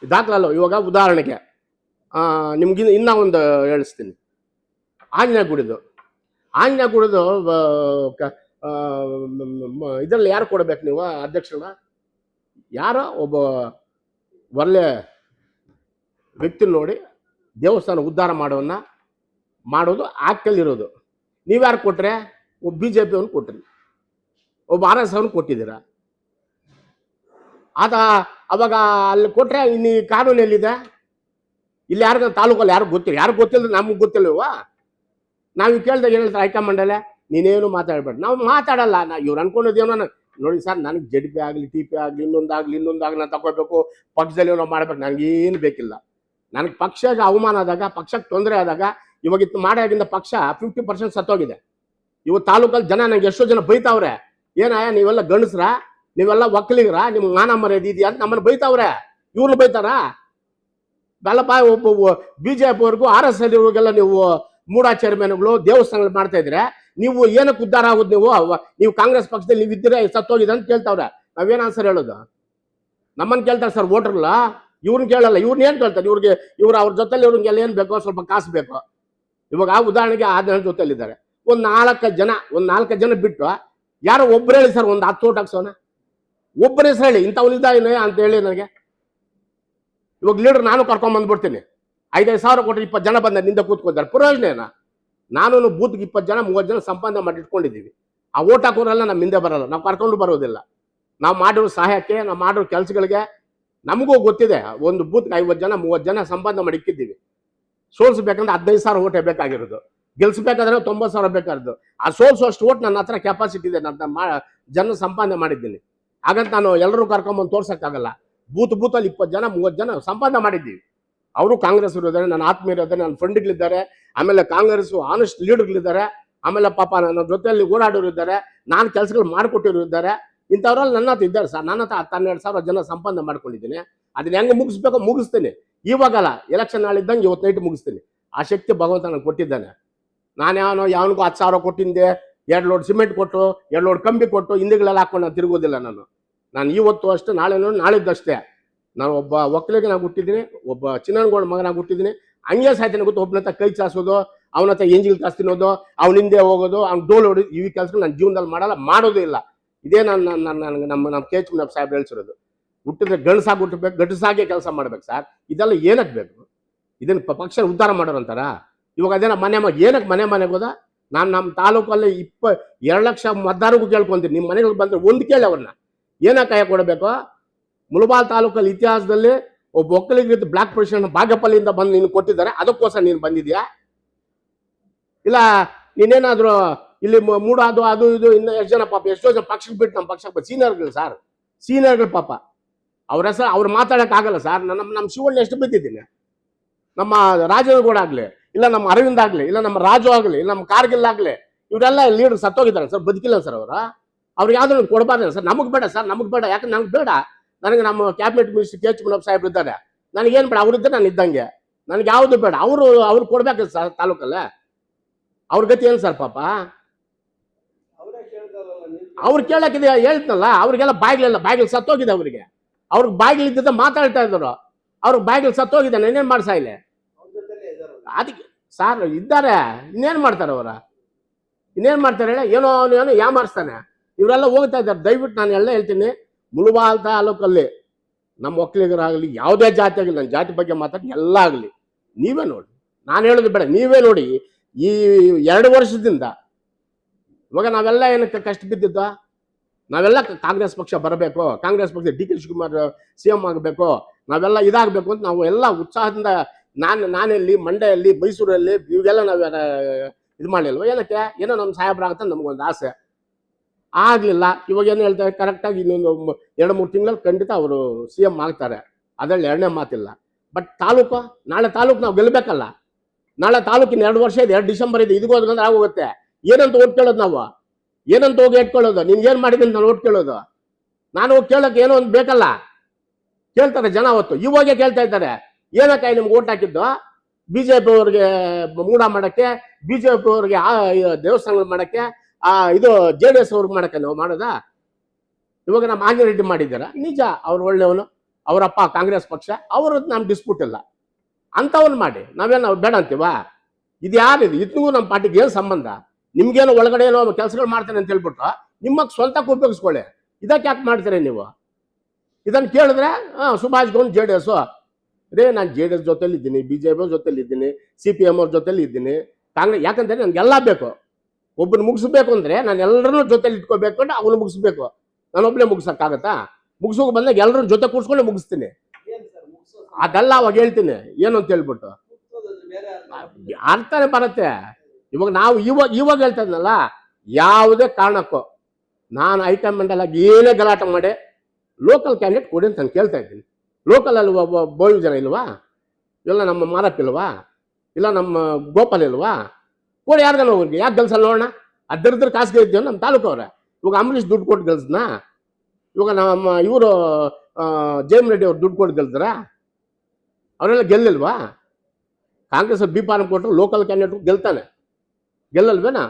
ದಾಖಲಲ್ವ? ಇವಾಗ ಉದಾಹರಣೆಗೆ ನಿಮ್ಗೆ ಇನ್ನೂ ಒಂದು ಹೇಳಿಸ್ತೀನಿ. ಆಂಜನೇಯ ಗುಡಿದು ಇದರಲ್ಲಿ ಯಾರು ಕೊಡಬೇಕು ನೀವು ಅಧ್ಯಕ್ಷರ? ಯಾರೋ ಒಬ್ಬ ಒಳ್ಳೆ ವ್ಯಕ್ತಿ ನೋಡಿ ದೇವಸ್ಥಾನ ಉದ್ಧಾರ ಮಾಡೋದು ಆಕ್ಟಲ್ಲಿರೋದು. ನೀವ್ಯಾರು ಕೊಟ್ರೆ? ಒಬ್ಬ BJP ಅವ್ನು ಕೊಟ್ರಿ, ಒಬ್ಬ RSS ಅವ್ನು ಕೊಟ್ಟಿದ್ದೀರಾ. ಅವಾಗ ಅಲ್ಲಿ ಕೊಟ್ರೆ ಇನ್ನು ಕಾನೂನು ಎಲ್ಲಿದೆ? ಇಲ್ಲಿ ಯಾರಿಗ ತಾಲೂಕಲ್ಲಿ ಯಾರು ಗೊತ್ತಿಲ್ಲ, ನಮಗೆ ಗೊತ್ತಿಲ್ಲವಾ? ನಾವು ಕೇಳಿದಾಗ ಏನು ಹೇಳ್ತಾರೆ ಹೈಕಮಾಂಡಲ್ಲೇ, ನೀನೇನು ಮಾತಾಡಬೇಡ. ನಾವು ಮಾತಾಡಲ್ಲ. ಇವ್ರು ಅನ್ಕೊಂಡಿದ್ದೇನೋ. ನೋಡಿ ಸರ್, ನನಗೆ JDP ಆಗಲಿ TP ಆಗಲಿ ಇನ್ನೊಂದಾಗಲಿ ನಾನು ತಗೋಬೇಕು, ಪಕ್ಷದಲ್ಲಿ ಏನೋ ಮಾಡ್ಬೇಕು, ನನಗೇನು ಬೇಕಿಲ್ಲ. ನನಗೆ ಪಕ್ಷಕ್ಕೆ ಅವಮಾನ ಆದಾಗ, ಪಕ್ಷಕ್ಕೆ ತೊಂದರೆ ಆದಾಗ, ಇವಾಗ ಮಾಡೋದ್ರಿಂದ ಪಕ್ಷ 50% ಸತ್ತೋಗಿದೆ. ಇವತ್ತು ತಾಲೂಕಲ್ಲಿ ಜನ ನಂಗೆ ಎಷ್ಟೋ ಜನ ಬೈತಾವ್ರೆ, ಏನಾಯ ನೀವೆಲ್ಲ ಗಂಡಸ್ರ, ನೀವೆಲ್ಲ ಒಕ್ಕಲಿಗರ, ನಿಮ್ಗೆ ಮಾನ ಮರ್ಯಾದೆ ಇದೆಯಾ ಅಂತ ನಮ್ಮನ್ನು ಬೈತಾವ್ರೆ. ಇವ್ರು ಬೈತಾರ? ಬೆಲ್ಲಪ್ಪ, ಒಬ್ಬ BJP ಅವ್ರಿಗೂ RSS ಅವ್ರಿಗೆಲ್ಲ ನೀವು ಮೂಢಾಚರಣೆಗಳು ದೇವಸ್ಥಾನಗಳು ಮಾಡ್ತಾ ಇದ್ರೆ ನೀವು ಏನಕ್ಕೆ ಉದ್ಧಾರ ಆಗೋದು? ನೀವು ಕಾಂಗ್ರೆಸ್ ಪಕ್ಷದಲ್ಲಿ ನೀವು ಇದ್ದೀರಾ, ಸತ್ತೋಗಿದೆ ಅಂತ ಕೇಳ್ತಾವ್ರೆ. ನಾವೇನು ಆನ್ಸರ್ ಹೇಳೋದು? ನಮ್ಮನ್ನು ಕೇಳ್ತಾರೆ ಸರ್ ವೋಟರ್ಲ, ಇವ್ರನ್ನ ಕೇಳಲ್ಲ. ಇವ್ರನ್ನ ಏನು ಕೇಳ್ತಾರೆ? ಇವ್ರು ಅವ್ರ ಜೊತೆಲಿ ಇವ್ರಿಗೆಲ್ಲ ಏನು ಬೇಕೋ ಸ್ವಲ್ಪ ಕಾಸು ಬೇಕು. ಇವಾಗ ಉದಾಹರಣೆಗೆ 10 ಜೊತೆಲಿದ್ದಾರೆ, ಒಂದು 4 ಜನ ಬಿಟ್ಟು ಯಾರೋ ಒಬ್ಬರು ಹೇಳಿ ಸರ್, ಒಂದು 10 ಓಟ್ ಹಾಕ್ಸೋಣ, ಒಬ್ಬರ ಹೆಸರು ಹೇಳಿ, ಇಂಥವ್ನಿದ್ದಾನೆ ಅಂತ ಹೇಳಿ ನನಗೆ. ಇವಾಗ ಲೀಡರ್ ನಾನು ಕರ್ಕೊಂಡ್ಬಂದ್ಬಿಡ್ತೀನಿ, 5,000 ಸಾವಿರ ಕೊಟ್ಟರೆ 20 ಜನ ಬಂದ ನಿಂದ ಕೂತ್ಕೊತಾರೆ, ಪ್ರಯೋಜನ ಏನ? ನಾನು ಬೂತ್ಗೆ 20 ಜನ 30 ಜನ ಸಂಪಾದನೆ ಮಾಡಿ ಇಟ್ಕೊಂಡಿದ್ದೀವಿ. ಆ ಓಟ್ ಹಾಕೋರೆಲ್ಲ ನಮ್ಮ ಹಿಂದೆ ಬರಲ್ಲ, ನಾವು ಕರ್ಕೊಂಡು ಬರೋದಿಲ್ಲ. ನಾವು ಮಾಡಿರೋ ಸಹಾಯಕ್ಕೆ, ನಾವು ಮಾಡಿರೋ ಕೆಲಸಗಳಿಗೆ ನಮಗೂ ಗೊತ್ತಿದೆ. ಒಂದು ಬೂತ್ಗೆ 50 ಜನ 30 ಜನ ಸಂಪಾದನೆ ಮಾಡಿ ಇಕ್ಕಿದ್ದೀವಿ. ಸೋಲ್ಸ್ಬೇಕಂದ್ರೆ 15 ಸಾವಿರ ಓಟೇ ಬೇಕಾಗಿರೋದು, ಗೆಲ್ಸ್ಬೇಕಾದ್ರೆ 90 ಸಾವಿರ ಬೇಕಾಗಿರೋದು. ಆ ಸೋಲ್ಸುವಷ್ಟು ಓಟ್ ನನ್ನ ಹತ್ರ ಕೆಪಾಸಿಟಿ ಇದೆ, ನನ್ನ ಜನ ಸಂಪಾದನೆ ಮಾಡಿದ್ದೀನಿ. ಹಾಗಂತ ನಾನು ಎಲ್ಲರೂ ಕರ್ಕೊಂಬಂದು ತೋರ್ಸೋಕ್ಕಾಗಲ್ಲ. ಬೂತಲ್ಲಿ 20 ಜನ 30 ಜನ ಸಂಪಾದನೆ ಮಾಡಿದ್ದೀವಿ. ಅವರು ಕಾಂಗ್ರೆಸ್ ಇದ್ದಾರೆ, ನನ್ನ ಆತ್ಮೀಯರಿದ್ದಾರೆ, ನನ್ನ ಫ್ರೆಂಡ್ಗಳಿದ್ದಾರೆ, ಆಮೇಲೆ ಕಾಂಗ್ರೆಸ್ ಆನೆಸ್ಟ್ ಲೀಡರ್ಗಳಿದ್ದಾರೆ, ಆಮೇಲೆ ಪಾಪ ನನ್ನ ಜೊತೆಯಲ್ಲಿ ಓಡಾಡೋರು ಇದ್ದಾರೆ, ನಾನು ಕೆಲಸಗಳು ಮಾಡಿಕೊಟ್ಟಿರೋ ಇದ್ದಾರೆ. ಇಂಥವ್ರಲ್ಲಿ ನನ್ನ ಹತ್ರ ಇದ್ದಾರೆ ಸರ್. ನನ್ನ ಹತ್ರ 12 ಸಾವಿರ ಜನ ಸಂಪಾದನೆ ಮಾಡ್ಕೊಂಡಿದ್ದೀನಿ. ಅದನ್ನ ಹೆಂಗೆ ಮುಗಿಸ್ಬೇಕೋ ಮುಗಿಸ್ತೀನಿ. ಇವಾಗಲ್ಲ, ಎಲೆಕ್ಷನ್ ನಾಳಿದ್ದಂಗೆ ಇವತ್ತು ನೈಟ್ ಮುಗಿಸ್ತೀನಿ. ಆ ಶಕ್ತಿ ಭಗವಂತ ನನಗೆ ಕೊಟ್ಟಿದ್ದಾನೆ. ನಾನು ಯಾವನಿಗೂ 10 ಸಾವಿರ ಕೊಟ್ಟಿದ್ದೆ, 2 ಲೋಡ್ ಸಿಮೆಂಟ್ ಕೊಟ್ಟು 2 ಲೋಡ್ ಕಂಬಿ ಕೊಟ್ಟು ಹಿಂದಿಗಳೆಲ್ಲ ಹಾಕೊಂಡು ನಾನು ತಿರುಗೋದಿಲ್ಲ. ನಾನು ಇವತ್ತು ಅಷ್ಟೇ, ನಾಳಿದ್ದಷ್ಟೇ. ನಾನು ಒಬ್ಬ ಒಕ್ಕಲಿಗನಾಗಿ ಹುಟ್ಟಿದ್ದೀನಿ, ಒಬ್ಬ ಚಿನ್ನನಗೌಡ ಮಗನಾಗಿ ಹುಟ್ಟಿದ್ದೀನಿ. ಹಂಗೆ ಸಾಯ್ತೀನಿ ಗೊತ್ತು. ಒಬ್ಬನ ಹತ್ರ ಕೈ ಚಾಸೋದು, ಅವನ ಹತ್ರ ಎಂಜಿಲ್ ಕಾಸು ತಿನ್ನೋದು, ಅವ್ನ ಹಿಂದೆ ಹೋಗೋದು, ಅವ್ನು ಡೋಲ್ ಹೊಡಿ, ಈ ಕೆಲಸ ನನ್ನ ಜೀವನದಲ್ಲಿ ಮಾಡೋದು ಇಲ್ಲ. ಇದೇ ನಮ್ಮ KH ಮುನಿಯಪ್ಪ ಸಾಹೇಬ್ರು ಹೇಳ್ಸಿರೋದು. ಹುಟ್ಟಿದ್ರೆ ಗಂಡಸಾಗೆ ಕೆಲಸ ಮಾಡ್ಬೇಕು ಸರ್. ಇದೆಲ್ಲ ಏನಕ್ಕೆ ಬೇಕು? ಇದನ್ನ ಪಕ್ಷ ಉದ್ಧಾರ ಮಾಡೋರು ಅಂತಾರ? ಇವಾಗ ಅದೇನ ಏನಕ್ಕೆ ಮನೆಗೆ ಹೋದ? ನಾನು ನಮ್ಮ ತಾಲೂಕಲ್ಲಿ 2 ಲಕ್ಷ ಮತದಾರರಿಗೂ ಕೇಳ್ಕೊಂತೀನಿ, ನಿಮ್ಮ ಮನೆಗಳಿಗೆ ಬಂದರೆ ಒಂದು ಕೇಳಿ ಅವ್ರನ್ನ ಏನಕ್ಕೆ ಕೈ ಕೊಡಬೇಕು? ಮುಳಬಾಲ್ ತಾಲೂಕಲ್ಲಿ ಇತಿಹಾಸದಲ್ಲಿ ಒಬ್ಬ ಒಕ್ಕಲಿಗರಿದ್ದು ಬ್ಲಾಕ್ ಪ್ರೆಸಿಡೆಂಟ್ ಬಾಗೇಪಲ್ಲಿಯಿಂದ ಬಂದು ನೀನು ಕೊಟ್ಟಿದ್ದಾರೆ, ಅದಕ್ಕೋಸ್ಕರ ನೀನು ಬಂದಿದ್ಯಾ? ಇಲ್ಲ ನೀನೇನಾದರೂ ಇಲ್ಲಿ ಮೂಡೋದು ಅದು ಇದು ಇನ್ನು ಎಷ್ಟು ಜನ ಪಾಪ, ಎಷ್ಟೋ ಜನ ಪಕ್ಷಕ್ಕೆ ಬಿಟ್ಟು ನಮ್ಮ ಪಕ್ಷಕ್ಕೆ ಸೀನಿಯರ್ಗಳು ಸರ್, ಸೀನಿಯರ್ಗಳು ಪಾಪ. ಅವ್ರ ಹೆಸರು ಅವ್ರು ಮಾತಾಡೋಕ್ಕಾಗಲ್ಲ ಸರ್. ನಮ್ಮ ಶಿವಣ್ಣ ಎಷ್ಟು ಬಿದ್ದಿದ್ದೀನಿ, ನಮ್ಮ ರಾಜೇಗೌಡ ಆಗಲಿ, ಇಲ್ಲ ನಮ್ಮ ಅರವಿಂದ್ ಆಗಲಿ, ಇಲ್ಲ ನಮ್ಮ ರಾಜು ಆಗಲಿ, ಇಲ್ಲ ನಮ್ಮ ಕಾರ್ಗಿಲ್ ಆಗಲಿ, ಇವರೆಲ್ಲ ಲೀಡರ್ ಸತ್ತೋಗಿದ್ದಾರೆ ಸರ್, ಬದುಕಿಲ್ಲ ಸರ್ ಅವ್ರಿಗೆ ಯಾವ್ದು ಕೊಡಬಾರ್ದು ಸರ್. ನಮಗೆ ಬೇಡ ಸರ್, ನಮಗೆ ಬೇಡ. ಯಾಕಂದ್ರೆ ನಮ್ಗೆ ಬೇಡ. ನನಗೆ ನಮ್ಮ ಕ್ಯಾಬಿನೆಟ್ ಮಿನಿಸ್ಟರ್ KH ಮುನಿಯಪ್ಪ ಸಾಹೇಬ್ರು ಇದ್ದಾರೆ, ನನಗೇನು ಬೇಡ. ಅವರಿದ್ದರೆ ನಾನು ಇದ್ದಂಗೆ, ನನಗೆ ಯಾವುದು ಬೇಡ. ಅವ್ರು ಕೊಡ್ಬೇಕು ಸರ್ ತಾಲೂಕಲ್ಲೇ. ಅವ್ರ ಗತಿ ಏನು ಸರ್ ಪಾಪ? ಅವರೇ ಕೇಳ್ತಾರಲ್ಲ ನೀವು. ಅವ್ರು ಕೇಳಕ್ಕಿದೆ ಹೇಳ್ತನಲ್ಲ, ಅವ್ರಿಗೆಲ್ಲ ಬಾಗಿಲು ಸತ್ತೋಗಿದೆ. ಅವ್ರಿಗೆ ಬಾಗಿಲು ಇದ್ದಿದ್ದ ಮಾತಾಡ್ತಾ ಇದ್ರು, ಅವ್ರಿಗೆ ಬಾಗಿಲು ಸತ್ತೋಗಿದೆ. ಇನ್ನೇನು ಮಾಡ್ಸಾ ಇಲ್ಲ? ಅವ್ರ ಜೊತೆಲೇ ಇದಾರಲ್ಲ. ಅದಕ್ಕೆ ಸಾರ್ ಇದ್ದಾರೆ, ಇನ್ನೇನು ಮಾಡ್ತಾರೆ ಇನ್ನೇನು ಮಾಡ್ತಾರೆ ಹೇಳಿ? ಏನೋ ಯಾಮಾರಿಸ್ತಾನೆ. ಇವರೆಲ್ಲ ಹೋಗ್ತಾ ಇದ್ದಾರೆ. ದಯವಿಟ್ಟು ನಾನು ಎಲ್ಲ ಹೇಳ್ತೀನಿ, ಮುಳಬಾಲ್ ತಾಲೂಕಲ್ಲಿ ನಮ್ಮ ಒಕ್ಕಲಿಗರಾಗಲಿ, ಯಾವುದೇ ಜಾತಿ ಆಗಲಿ, ನನ್ನ ಜಾತಿ ಬಗ್ಗೆ ಮಾತಾಡಿ ಎಲ್ಲ ಆಗಲಿ, ನೀವೇ ನೋಡಿ, ನಾನು ಹೇಳೋದು ಬೇಡ, ನೀವೇ ನೋಡಿ. ಈ 2 ವರ್ಷದಿಂದ ಇವಾಗ ನಾವೆಲ್ಲ ಏನಕ್ಕೆ ಕಷ್ಟ ಬಿದ್ದಿದ್ದ? ನಾವೆಲ್ಲ ಕಾಂಗ್ರೆಸ್ ಪಕ್ಷ ಬರಬೇಕು, ಕಾಂಗ್ರೆಸ್ ಪಕ್ಷ ಡಿ ಕೆ ಶಿವಕುಮಾರ್ CM ಆಗಬೇಕು, ನಾವೆಲ್ಲ ಇದಾಗಬೇಕು ಅಂತ ನಾವು ಎಲ್ಲ ಉತ್ಸಾಹದಿಂದ ನಾನೆಲ್ಲಿ ಮಂಡ್ಯಲ್ಲಿ, ಮೈಸೂರಲ್ಲಿ ಇವೆಲ್ಲ ನಾವು ಇದು ಮಾಡಲಿಲ್ವ? ಏನಕ್ಕೆ? ಏನೋ ನಮ್ಮ ಸಾಹೇಬ್ರಾಗತ್ತೆ ನಮಗೊಂದು ಆಸೆ. ಆಗಲಿಲ್ಲ. ಇವಾಗ ಏನು ಹೇಳ್ತಾರೆ, ಕರೆಕ್ಟಾಗಿ ಇನ್ನೊಂದು 2-3 ತಿಂಗಳಲ್ಲಿ ಖಂಡಿತ ಅವರು CM ಆಗ್ತಾರೆ, ಅದರಲ್ಲಿ ಎರಡನೇ ಮಾತಿಲ್ಲ. ಬಟ್ ನಾಳೆ ತಾಲೂಕು ನಾವು ಗೆಲ್ಲಬೇಕಲ್ಲ. ನಾಳೆ ತಾಲೂಕಿನ 2 ವರ್ಷ ಇದೆ, 2 ಡಿಸೆಂಬರ್ ಇದೆ, ಇದಕ್ಕೆ ಹೋದ್ರೆ ಆಗೋಗುತ್ತೆ. ಏನಂತ ಓಟ್ ಕೇಳೋದು ನಾವು? ಏನಂತ ಹೋಗಿ ಇಟ್ಕೊಳ್ಳೋದು? ನೀನು ಏನು ಮಾಡಿದ್ದೀನಿ ನಾನು ಓಟ್ ಕೇಳೋದು? ನಾನು ಹೋಗಿ ಕೇಳೋಕೆ ಏನೋ ಒಂದು ಬೇಕಲ್ಲ. ಕೇಳ್ತಾರೆ ಜನ. ಇವಾಗೇ ಕೇಳ್ತಾ ಇದ್ದಾರೆ, ಏನಕ್ಕೆ ನಿಮ್ಗೆ ಓಟ್ ಹಾಕಿದ್ದು? BJP ಅವ್ರಿಗೆ ಮೂಡ ಮಾಡೋಕ್ಕೆ, BJP ಅವ್ರಿಗೆ ದೇವಸ್ಥಾನಗಳು ಮಾಡೋಕ್ಕೆ, ಇದು JDS ಅವ್ರಿಗೆ ಮಾಡೋಕ್ಕೆ ನಾವು ಮಾಡೋದಾ? ಇವಾಗ ನಮ್ಮ ಆಂಜನೇಯ ಮಾಡಿದ್ದಾರ, ನಿಜ ಅವ್ರು ಒಳ್ಳೆಯವನು, ಅವರಪ್ಪ ಕಾಂಗ್ರೆಸ್ ಪಕ್ಷ, ಅವ್ರದ್ದು ನಮ್ಮ ಡಿಸ್ಪ್ಯೂಟ್ ಇಲ್ಲ. ಅಂಥವ್ನು ಮಾಡಿ ನಾವೇನು ಬೇಡ ಅಂತೀವ? ಇದು ಯಾರಿದು? ಇದಕ್ಕೂ ನಮ್ಮ ಪಾರ್ಟಿಗೆ ಏನು ಸಂಬಂಧ? ನಿಮ್ಗೇನೋ ಒಳಗಡೆ ಏನೋ ಕೆಲಸಗಳು ಮಾಡ್ತಾನೆ ಅಂತ ಹೇಳ್ಬಿಟ್ಟು ನಿಮಗೆ ಸ್ವಂತಕ್ಕೆ ಉಪಯೋಗಿಸ್ಕೊಳ್ಳಿ. ಇದಕ್ಕೆ ಯಾಕೆ ಮಾಡ್ತೀರಿ ನೀವು? ಇದನ್ನು ಕೇಳಿದ್ರೆ ಸುಭಾಷ್ ಗೌಡ್ JDS ರೇ, ನಾನು JDS ಜೊತೆಲಿ ಇದ್ದೀನಿ, BJP ಜೊತೆಲಿ ಇದ್ದೀನಿ, CPM ಅವ್ರ ಜೊತೆಲಿ ಇದ್ದೀನಿ, ಕಾಂಗ್ರೆಸ್. ಯಾಕಂದ್ರೆ ನನಗೆಲ್ಲ ಬೇಕು. ಒಬ್ಬನ ಮುಗಿಸ್ಬೇಕು ಅಂದರೆ ನಾನು ಎಲ್ಲರನ್ನೂ ಜೊತೆಲಿ ಇಟ್ಕೋಬೇಕು ಅಂದ್ರೆ ಅವನು ಮುಗಿಸ್ಬೇಕು. ನಾನೊಬ್ಬನೇ ಮುಗಿಸೋಕ್ಕಾಗತ್ತಾ? ಮುಗಿಸೋಕೆ ಬಂದಾಗ ಎಲ್ಲರೂ ಜೊತೆ ಕೂರ್ಸ್ಕೊಂಡು ಮುಗಿಸ್ತೀನಿ. ಏನ್ ಸರ್ ಮುಗ್ಸೋದು? ಅದೆಲ್ಲ ಅವಾಗ ಹೇಳ್ತೀನಿ ಏನು ಅಂತ ಹೇಳ್ಬಿಟ್ಟು ಮುಗ್ಸೋದು ಬೇರೆ ಅರ್ಥ. ಅರ್ಥನೇ ಬರುತ್ತೆ. ಇವಾಗ ನಾವು ಇವಾಗ ಹೇಳ್ತಾ ಇದ್ನಲ್ಲ, ಯಾವುದೇ ಕಾರಣಕ್ಕೂ ನಾನು ಹೈಕಮಾಂಡ್ ಆಗಿ ಏನೇ ಗಲಾಟೆ ಮಾಡಿ ಲೋಕಲ್ ಕ್ಯಾಂಡಿಡೇಟ್ ಕೊಡಿ ಅಂತ ನಾನು ಕೇಳ್ತಾ ಇದ್ದೀನಿ. ಲೋಕಲಲ್ಲಿ ಬೋಯು ಜನ ಇಲ್ವಾ? ಇಲ್ಲ ನಮ್ಮ ಮಾರಪ್ಪ ಇಲ್ವಾ? ಇಲ್ಲ ನಮ್ಮ ಗೋಪಾಲ್ ಇಲ್ವಾ? ಕೊಡಿ ಯಾರಿಗಾನ ಹೋಗಿ. ಯಾಕೆ ಗೆಲ್ಸಲ್ಲ ನೋಡೋಣ? ಅದರಿದ್ರ ಕಾಸು ಗೆಲ್ತೀವಿ ನಮ್ಮ ತಾಲೂಕು ಅವ್ರೆ. ಇವಾಗ ಅಂಬರೀಷ್ ದುಡ್ಡು ಕೊಟ್ಟು ಗೆಲ್ಸನ? ಇವಾಗ ನಮ್ಮ ಇವರು ಜಯಮ್ ರೆಡ್ಡಿ ಅವ್ರು ದುಡ್ಡು ಕೊಟ್ಟು ಗೆಲ್ತಾರ? ಅವರೆಲ್ಲ ಗೆಲ್ಲಿಲ್ವಾ? ಕಾಂಗ್ರೆಸ್ B ಫಾರ್ಮ್ ಕೊಟ್ಟರು ಲೋಕಲ್ ಕ್ಯಾಂಡಿಡೇಟ್ ಗೆಲ್ತಾನೆ, ಗೆಲ್ಲಲ್ವೇನಾ?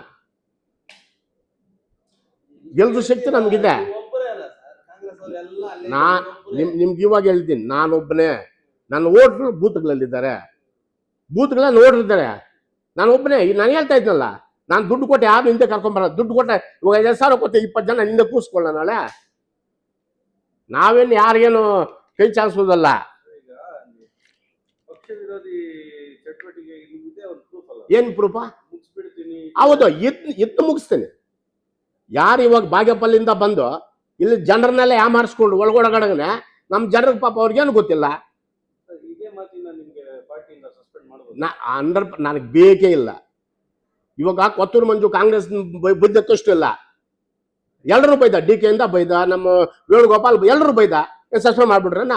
ಗೆಲ್ದು ಶಕ್ತಿ ನಮಗಿದೆ. ಒಬ್ಬರೇ ಅಲ್ಲ ಸರ್, ಕಾಂಗ್ರೆಸ್ ಅವರೆಲ್ಲ ಅಲ್ಲೇ ನಿಮ್ಗೆ ಇವಾಗ ಹೇಳ್ತೀನಿ, ನಾನೊಬ್ಬನೇ. ನನ್ನ ಓಟ್ರು ಬೂತ್ಗಳಲ್ಲಿದ್ದಾರೆ, ಬೂತ್ಗಳಲ್ಲಿ ನೋಡಿರ್ತಾರೆ. ನಾನು ಒಬ್ಬನೇ. ನಾನು ಹೇಳ್ತಾ ಇದ್ನಲ್ಲ, ನಾನು ದುಡ್ಡು ಕೊಟ್ಟೆ ಯಾರು ಹಿಂದೆ ಕರ್ಕೊಂಬರೋದು? ದುಡ್ಡು ಕೊಟ್ಟೆ ಇವಾಗ 5,000 ಕೊಟ್ಟೆ, 20 ಜನ ಹಿಂದೆ ಕೂರಿಸ್ಕೊಳ್ಳ. ನಾಳೆ ನಾವೇನು ಯಾರಿಗೇನು ಕೈ ಚಾಲಿಸೋದಲ್ಲ. ಈಗ ಪಕ್ಷ ವಿರೋಧಿ ಚಟುವಟಿಕೆ ಇದೆ, ಒಂದು ಪ್ರೂಫ್ ಅಲ್ಲ? ಏನು ಪ್ರೂಫ? ಮುಗಿಸ್ಬಿಡ್ತೀನಿ. ಹೌದು, ಎತ್ತು ಮುಗಿಸ್ತೀನಿ. ಯಾರು ಇವಾಗ ಬಾಗೇಪಲ್ಲಿಂದ ಬಂದು ಇಲ್ಲಿ ಜನರನ್ನೆಲ್ಲ ಯಾಮಾರಿಸ್ಕೊಂಡು ಒಳಗೊಳಗಡೆ ನಮ್ಮ ಜನರಿಗೆ ಪಾಪ ಅವ್ರಿಗೇನು ಗೊತ್ತಿಲ್ಲ. ಇದೇ ಮಾತಿನ ನಿಮ್ಗೆ ಪಾರ್ಟಿಯಿಂದ ಸಸ್ಪೆಂಡ್ ಮಾಡಬಹುದು? ನನಗೆ ಬೇಕೇ ಇಲ್ಲ. ಇವಾಗ ಕೊತ್ತೂರು ಮಂಜು ಕಾಂಗ್ರೆಸ್ ಬೈದಕ್ಕಷ್ಟು ಇಲ್ಲ. ಎಲ್ಲರೂ ಬೈದ, DK ಇಂದ ಬೈದ, ನಮ್ಮ ವೇಣುಗೋಪಾಲ್ ಎಲ್ಲರೂ ಬೈದ. ಸಸ್ಪೆಂಡ್ ಮಾಡ್ಬಿಟ್ರಣ್ಣ?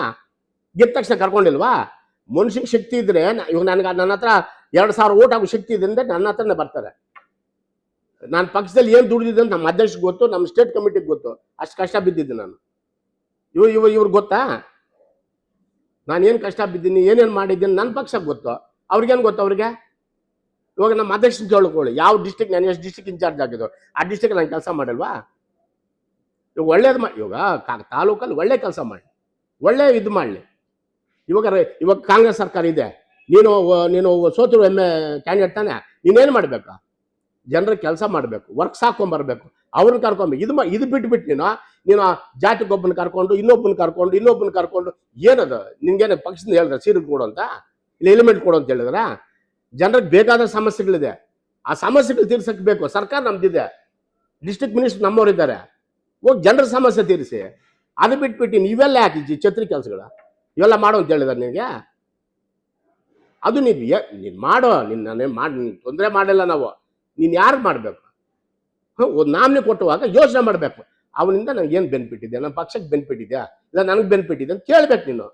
ಗೆದ್ದ ತಕ್ಷಣ ಕರ್ಕೊಂಡಿಲ್ವಾ? ಮನುಷ್ಯಗೆ ಶಕ್ತಿ ಇದ್ರೆ, ಇವಾಗ ನನ್ನ ಹತ್ರ 2,000 ಓಟ್ ಆಗೋ ಶಕ್ತಿ ಇದೆ ಅಂದ್ರೆ ನನ್ನ ಹತ್ರನೇ ಬರ್ತಾರೆ. ನಾನು ಪಕ್ಷದಲ್ಲಿ ಏನು ದುಡಿದಿದ್ದೆ ಅಂತ ನಮ್ಮ ಅಧ್ಯಕ್ಷ ಗೊತ್ತು, ನಮ್ಮ ಸ್ಟೇಟ್ ಕಮಿಟಿಗೆ ಗೊತ್ತು. ಅಷ್ಟು ಕಷ್ಟ ಬಿದ್ದಿದ್ದೆ ನಾನು. ಇವ್ರಿಗೆ ಗೊತ್ತಾ ನಾನು ಏನು ಕಷ್ಟ ಬಿದ್ದೀನಿ, ಏನೇನು ಮಾಡಿದ್ದೀನಿ? ನನ್ನ ಪಕ್ಷಕ್ಕೆ ಗೊತ್ತು. ಅವ್ರಿಗೇನು ಗೊತ್ತು? ಅವ್ರಿಗೆ ಇವಾಗ ನಮ್ಮ ಅಧ್ಯಕ್ಷನ ಕೇಳ್ಕೊಳ್ಳಿ, ಯಾವ ಡಿಸ್ಟಿಕ್, ನಾನು ಎಷ್ಟು ಡಿಸ್ಟಿಕ್ ಇನ್ಚಾರ್ಜ್ ಆಗಿದ್ದು, ಆ ಡಿಸ್ಟಿಕ್ ನಾನು ಕೆಲಸ ಮಾಡಿಲ್ವಾ? ಇವಾಗ ಒಳ್ಳೇದು ಮಾಡಿ, ಇವಾಗ ತಾಲೂಕಲ್ಲಿ ಒಳ್ಳೆ ಕೆಲಸ ಮಾಡಿ, ಒಳ್ಳೆ ಇದು ಮಾಡಲಿ. ಇವಾಗ ಕಾಂಗ್ರೆಸ್ ಸರ್ಕಾರ ಇದೆ, ನೀನು ಸೋತಿರೋ MA ಕ್ಯಾಂಡಿಡೇಟ್ ತಾನೆ, ನೀನೇನು ಮಾಡಬೇಕಾ? ಜನರಿಗೆ ಕೆಲಸ ಮಾಡಬೇಕು, ವರ್ಕ್ಸ್ ಹಾಕೊಂಬರ್ಬೇಕು, ಅವ್ರನ್ನ ಕರ್ಕೊಬೇಕು. ಇದು ಬಿಟ್ಬಿಟ್ಟು ನೀನು ಜಾತಿಗೊಬ್ಬನ ಕರ್ಕೊಂಡು ಇನ್ನೊಬ್ಬನ ಕರ್ಕೊಂಡು ಏನದು? ನಿನ್ಗೇನು ಪಕ್ಷದಿಂದ ಹೇಳಿದ್ರೆ ಸೀರೆಗೆ ಕೊಡು ಅಂತ, ಇಲ್ಲ ಎಲಿಮೆಂಟ್ ಕೊಡು ಅಂತ ಹೇಳಿದ್ರ? ಜನರಿಗೆ ಬೇಕಾದ ಸಮಸ್ಯೆಗಳಿದೆ, ಆ ಸಮಸ್ಯೆಗಳು ತೀರ್ಸಕ್ಕೆ ಬೇಕು. ಸರ್ಕಾರ ನಮ್ದಿದೆ, ಡಿಸ್ಟ್ರಿಕ್ಟ್ ಮಿನಿಸ್ಟರ್ ನಮ್ಮವರಿದ್ದಾರೆ, ಹೋಗಿ ಜನರ ಸಮಸ್ಯೆ ತೀರಿಸಿ. ಅದು ಬಿಟ್ಬಿಟ್ಟು ನೀವೆಲ್ಲ ಯಾಕೆ ಛತ್ರಿ ಕೆಲಸಗಳ ಇವೆಲ್ಲ ಮಾಡೋ ಅಂತ ಹೇಳಿದಾರೆ ನಿನಗೆ? ಅದು ನೀನು ಮಾಡೋ, ನಾನೇನು ತೊಂದರೆ ಮಾಡಿಲ್ಲ ನಾವು. ನೀನು ಯಾರು ಮಾಡಬೇಕು? ಒಂದು ನಾಮಿನಿ ಕೊಟ್ಟುವಾಗ ಯೋಚನೆ ಮಾಡಬೇಕು, ಅವನಿಂದ ನನಗೆ ಏನು ಬೆನಿಫಿಟ್ ಇದೆ, ನಮ್ಮ ಪಕ್ಷಕ್ಕೆ ಬೆನಿಫಿಟ್ ಇದೆಯಾ, ಇಲ್ಲ ನನಗೆ ಬೆನಿಫಿಟ್ ಇದೆ ಅಂತ ಕೇಳ್ಬೇಕು.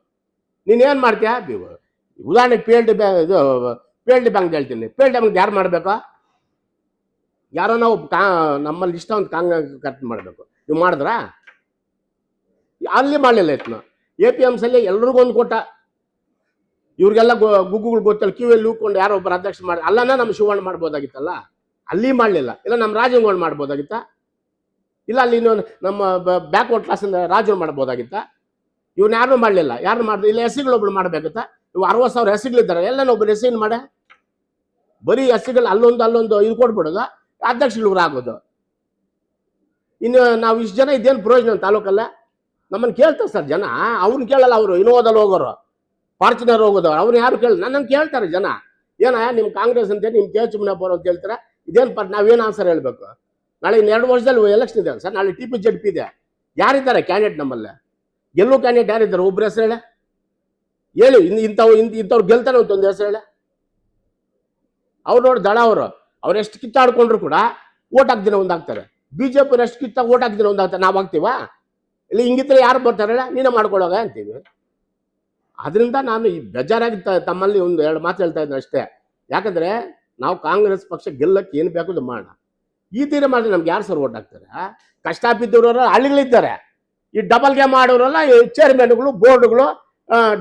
ನೀನೇನು ಮಾಡ್ತೀಯಾ? ಉದಾಹರಣೆಗೆ PLD ಬ್ಯಾಂಕ್ ಹೇಳ್ತೀನಿ. PLD ಬ್ಯಾಂಕ್ ಯಾರು ಮಾಡಬೇಕು? ಯಾರೋ ನಾವು ನಮ್ಮಲ್ಲಿ ಇಷ್ಟ ಒಂದು ಖರ್ಚು ಮಾಡಬೇಕು. ನೀವು ಮಾಡಿದ್ರಾ? ಅಲ್ಲಿ ಮಾಡಲಿಲ್ಲ. APMC ಅಲ್ಲಿ ಎಲ್ರಿಗೊಂದು ಕೊಟ್ಟ. ಇವ್ರಿಗೆಲ್ಲ ಗುಗ್ಗುಗಳು ಗೊತ್ತಲ್ಲ, ಕ್ಯೂಯಲ್ಲಿ ಹೂಕೊಂಡು ಯಾರೋ ಒಬ್ಬರು ಅಧ್ಯಕ್ಷ ಮಾಡಿ ಅಲ್ಲನ ನಮ್ಮ ಶಿವಣ್ಣ ಮಾಡ್ಬೋದಾಗಿತ್ತಲ್ಲ. ಅಲ್ಲಿ ಮಾಡಲಿಲ್ಲ, ಇಲ್ಲ ನಮ್ಮ ರಾಜಂಗೌಡ ಮಾಡ್ಬೋದಾಗಿತ್ತ, ಇಲ್ಲ ಅಲ್ಲಿ ಇನ್ನೊಂದು ನಮ್ಮ ಬ್ಯಾಕ್ವರ್ಡ್ ಕ್ಲಾಸಿಂದ ರಾಜು ಮಾಡ್ಬೋದಾಗಿತ್ತ. ಇವನ್ನ ಯಾರು ಮಾಡಲಿಲ್ಲ. ಯಾರು ಮಾಡಿದ್ರು? ಇಲ್ಲ ಎಸ್ಸಿಗಳೊಬ್ರು ಮಾಡಬೇಕಾಗಿತ್ತ. ಇವು 60,000 ಎಸ್ಸಿಗಳಿದ್ದಾರೆ, ಎಲ್ಲ ಒಬ್ಬರು ಎಸ್ಸಿನ ಮಾಡ, ಬರೀ ಎಸ್ಸಿಗಳು ಅಲ್ಲೊಂದು ಇದು ಕೊಟ್ಬಿಡೋದು, ಅಧ್ಯಕ್ಷಗಳು ಆಗೋದು. ಇನ್ನು ನಾವು ಇಷ್ಟು ಜನ ಇದೇನು ಪ್ರಯೋಜನ ತಾಲೂಕಲ್ಲ? ನಮ್ಮನ್ನು ಕೇಳ್ತಾರೆ ಸರ್ ಜನ, ಅವ್ರನ್ನ ಕೇಳಲ್ಲ. ಅವರು ಇನೋವಾದಲ್ಲಿ ಹೋಗೋರು, ಫಾರ್ಚುನರ್ ಹೋಗೋದು, ಅವ್ರು ಯಾರು ನನ್ನನ್ನು ಕೇಳ್ತಾರೆ ಜನ. ಏನ ನಿಮ್ಮ ಕಾಂಗ್ರೆಸ್ ಅಂತ ನಿಮ್ಮ ಕೆ ಎಚ್ ಮುನಿಯಪ್ಪ ಅಂತ ಹೇಳ್ತಾರೆ, ಇದೇನು ನಾವೇನು ಆನ್ಸರ್ ಹೇಳ್ಬೇಕು? ನಾಳೆ 2 ವರ್ಷದಲ್ಲಿ ಎಲೆಕ್ಷನ್ ಇದೆ ಸರ್, ನಾಳೆ TP ZP ಇದೆ. ಯಾರಿದ್ದಾರೆ ಕ್ಯಾಂಡಿಡೇಟ್ ನಮ್ಮಲ್ಲಿ? ಗೆಲ್ಲೋ ಕ್ಯಾಂಡಿಡೇಟ್ ಯಾರಿದ್ದಾರೆ? ಒಬ್ರು ಹೆಸರು ಹೇಳಿ. ಇಂಥವ್ರು ಗೆಲ್ತಾನೆ ಒಂದು ಹೆಸರು ಹೇಳಿ. ಅವ್ರು ನೋಡಿ ದಳ ಅವ್ರು ಎಷ್ಟು ಕಿತ್ತಾಡ್ಕೊಂಡ್ರು ಕೂಡ ಓಟ್ ಹಾಕ್ದಿನ ಒಂದಾಗ್ತಾರೆ. BJP ಎಷ್ಟು ಕಿತ್ತಾಗ ಓಟ್ ಹಾಕ್ದಿನ ಒಂದಾಗ್ತಾರೆ. ನಾವು ಹಾಕ್ತೀವಾ? ಇಲ್ಲಿ ಹಿಂಗಿದ್ರೆ ಯಾರು ಬರ್ತಾರೆ ಹೇಳ? ನೀನೇ ಮಾಡ್ಕೊಳ್ಳೋಗ ಅಂತೀವಿ. ಅದರಿಂದ ನಾನು ಈ ಬೇಜಾರಾಗಿ ತಮ್ಮಲ್ಲಿ ಒಂದು 2 ಮಾತು ಹೇಳ್ತಾ ಇದ್ದೀನಿ ಅಷ್ಟೇ. ಯಾಕಂದ್ರೆ ನಾವು ಕಾಂಗ್ರೆಸ್ ಪಕ್ಷ ಗೆಲ್ಲಕ್ಕೆ ಏನು ಬೇಕು ಅದು ಮಾಡೋಣ. ಈ ತೀರ ಮಾಡಿದ್ರೆ ನಮ್ಗೆ ಯಾರು ಸರ್ ಓಟ್ ಹಾಕ್ತಾರೆ? ಕಷ್ಟ ಬಿದ್ದವರೆಲ್ಲ ಹಳ್ಳಿಗಳಿದ್ದಾರೆ. ಈ ಡಬಲ್ ಗೇಮ್ ಮಾಡೋರೆಲ್ಲ ಚೇರ್ಮನ್ಗಳು, ಬೋರ್ಡ್ಗಳು,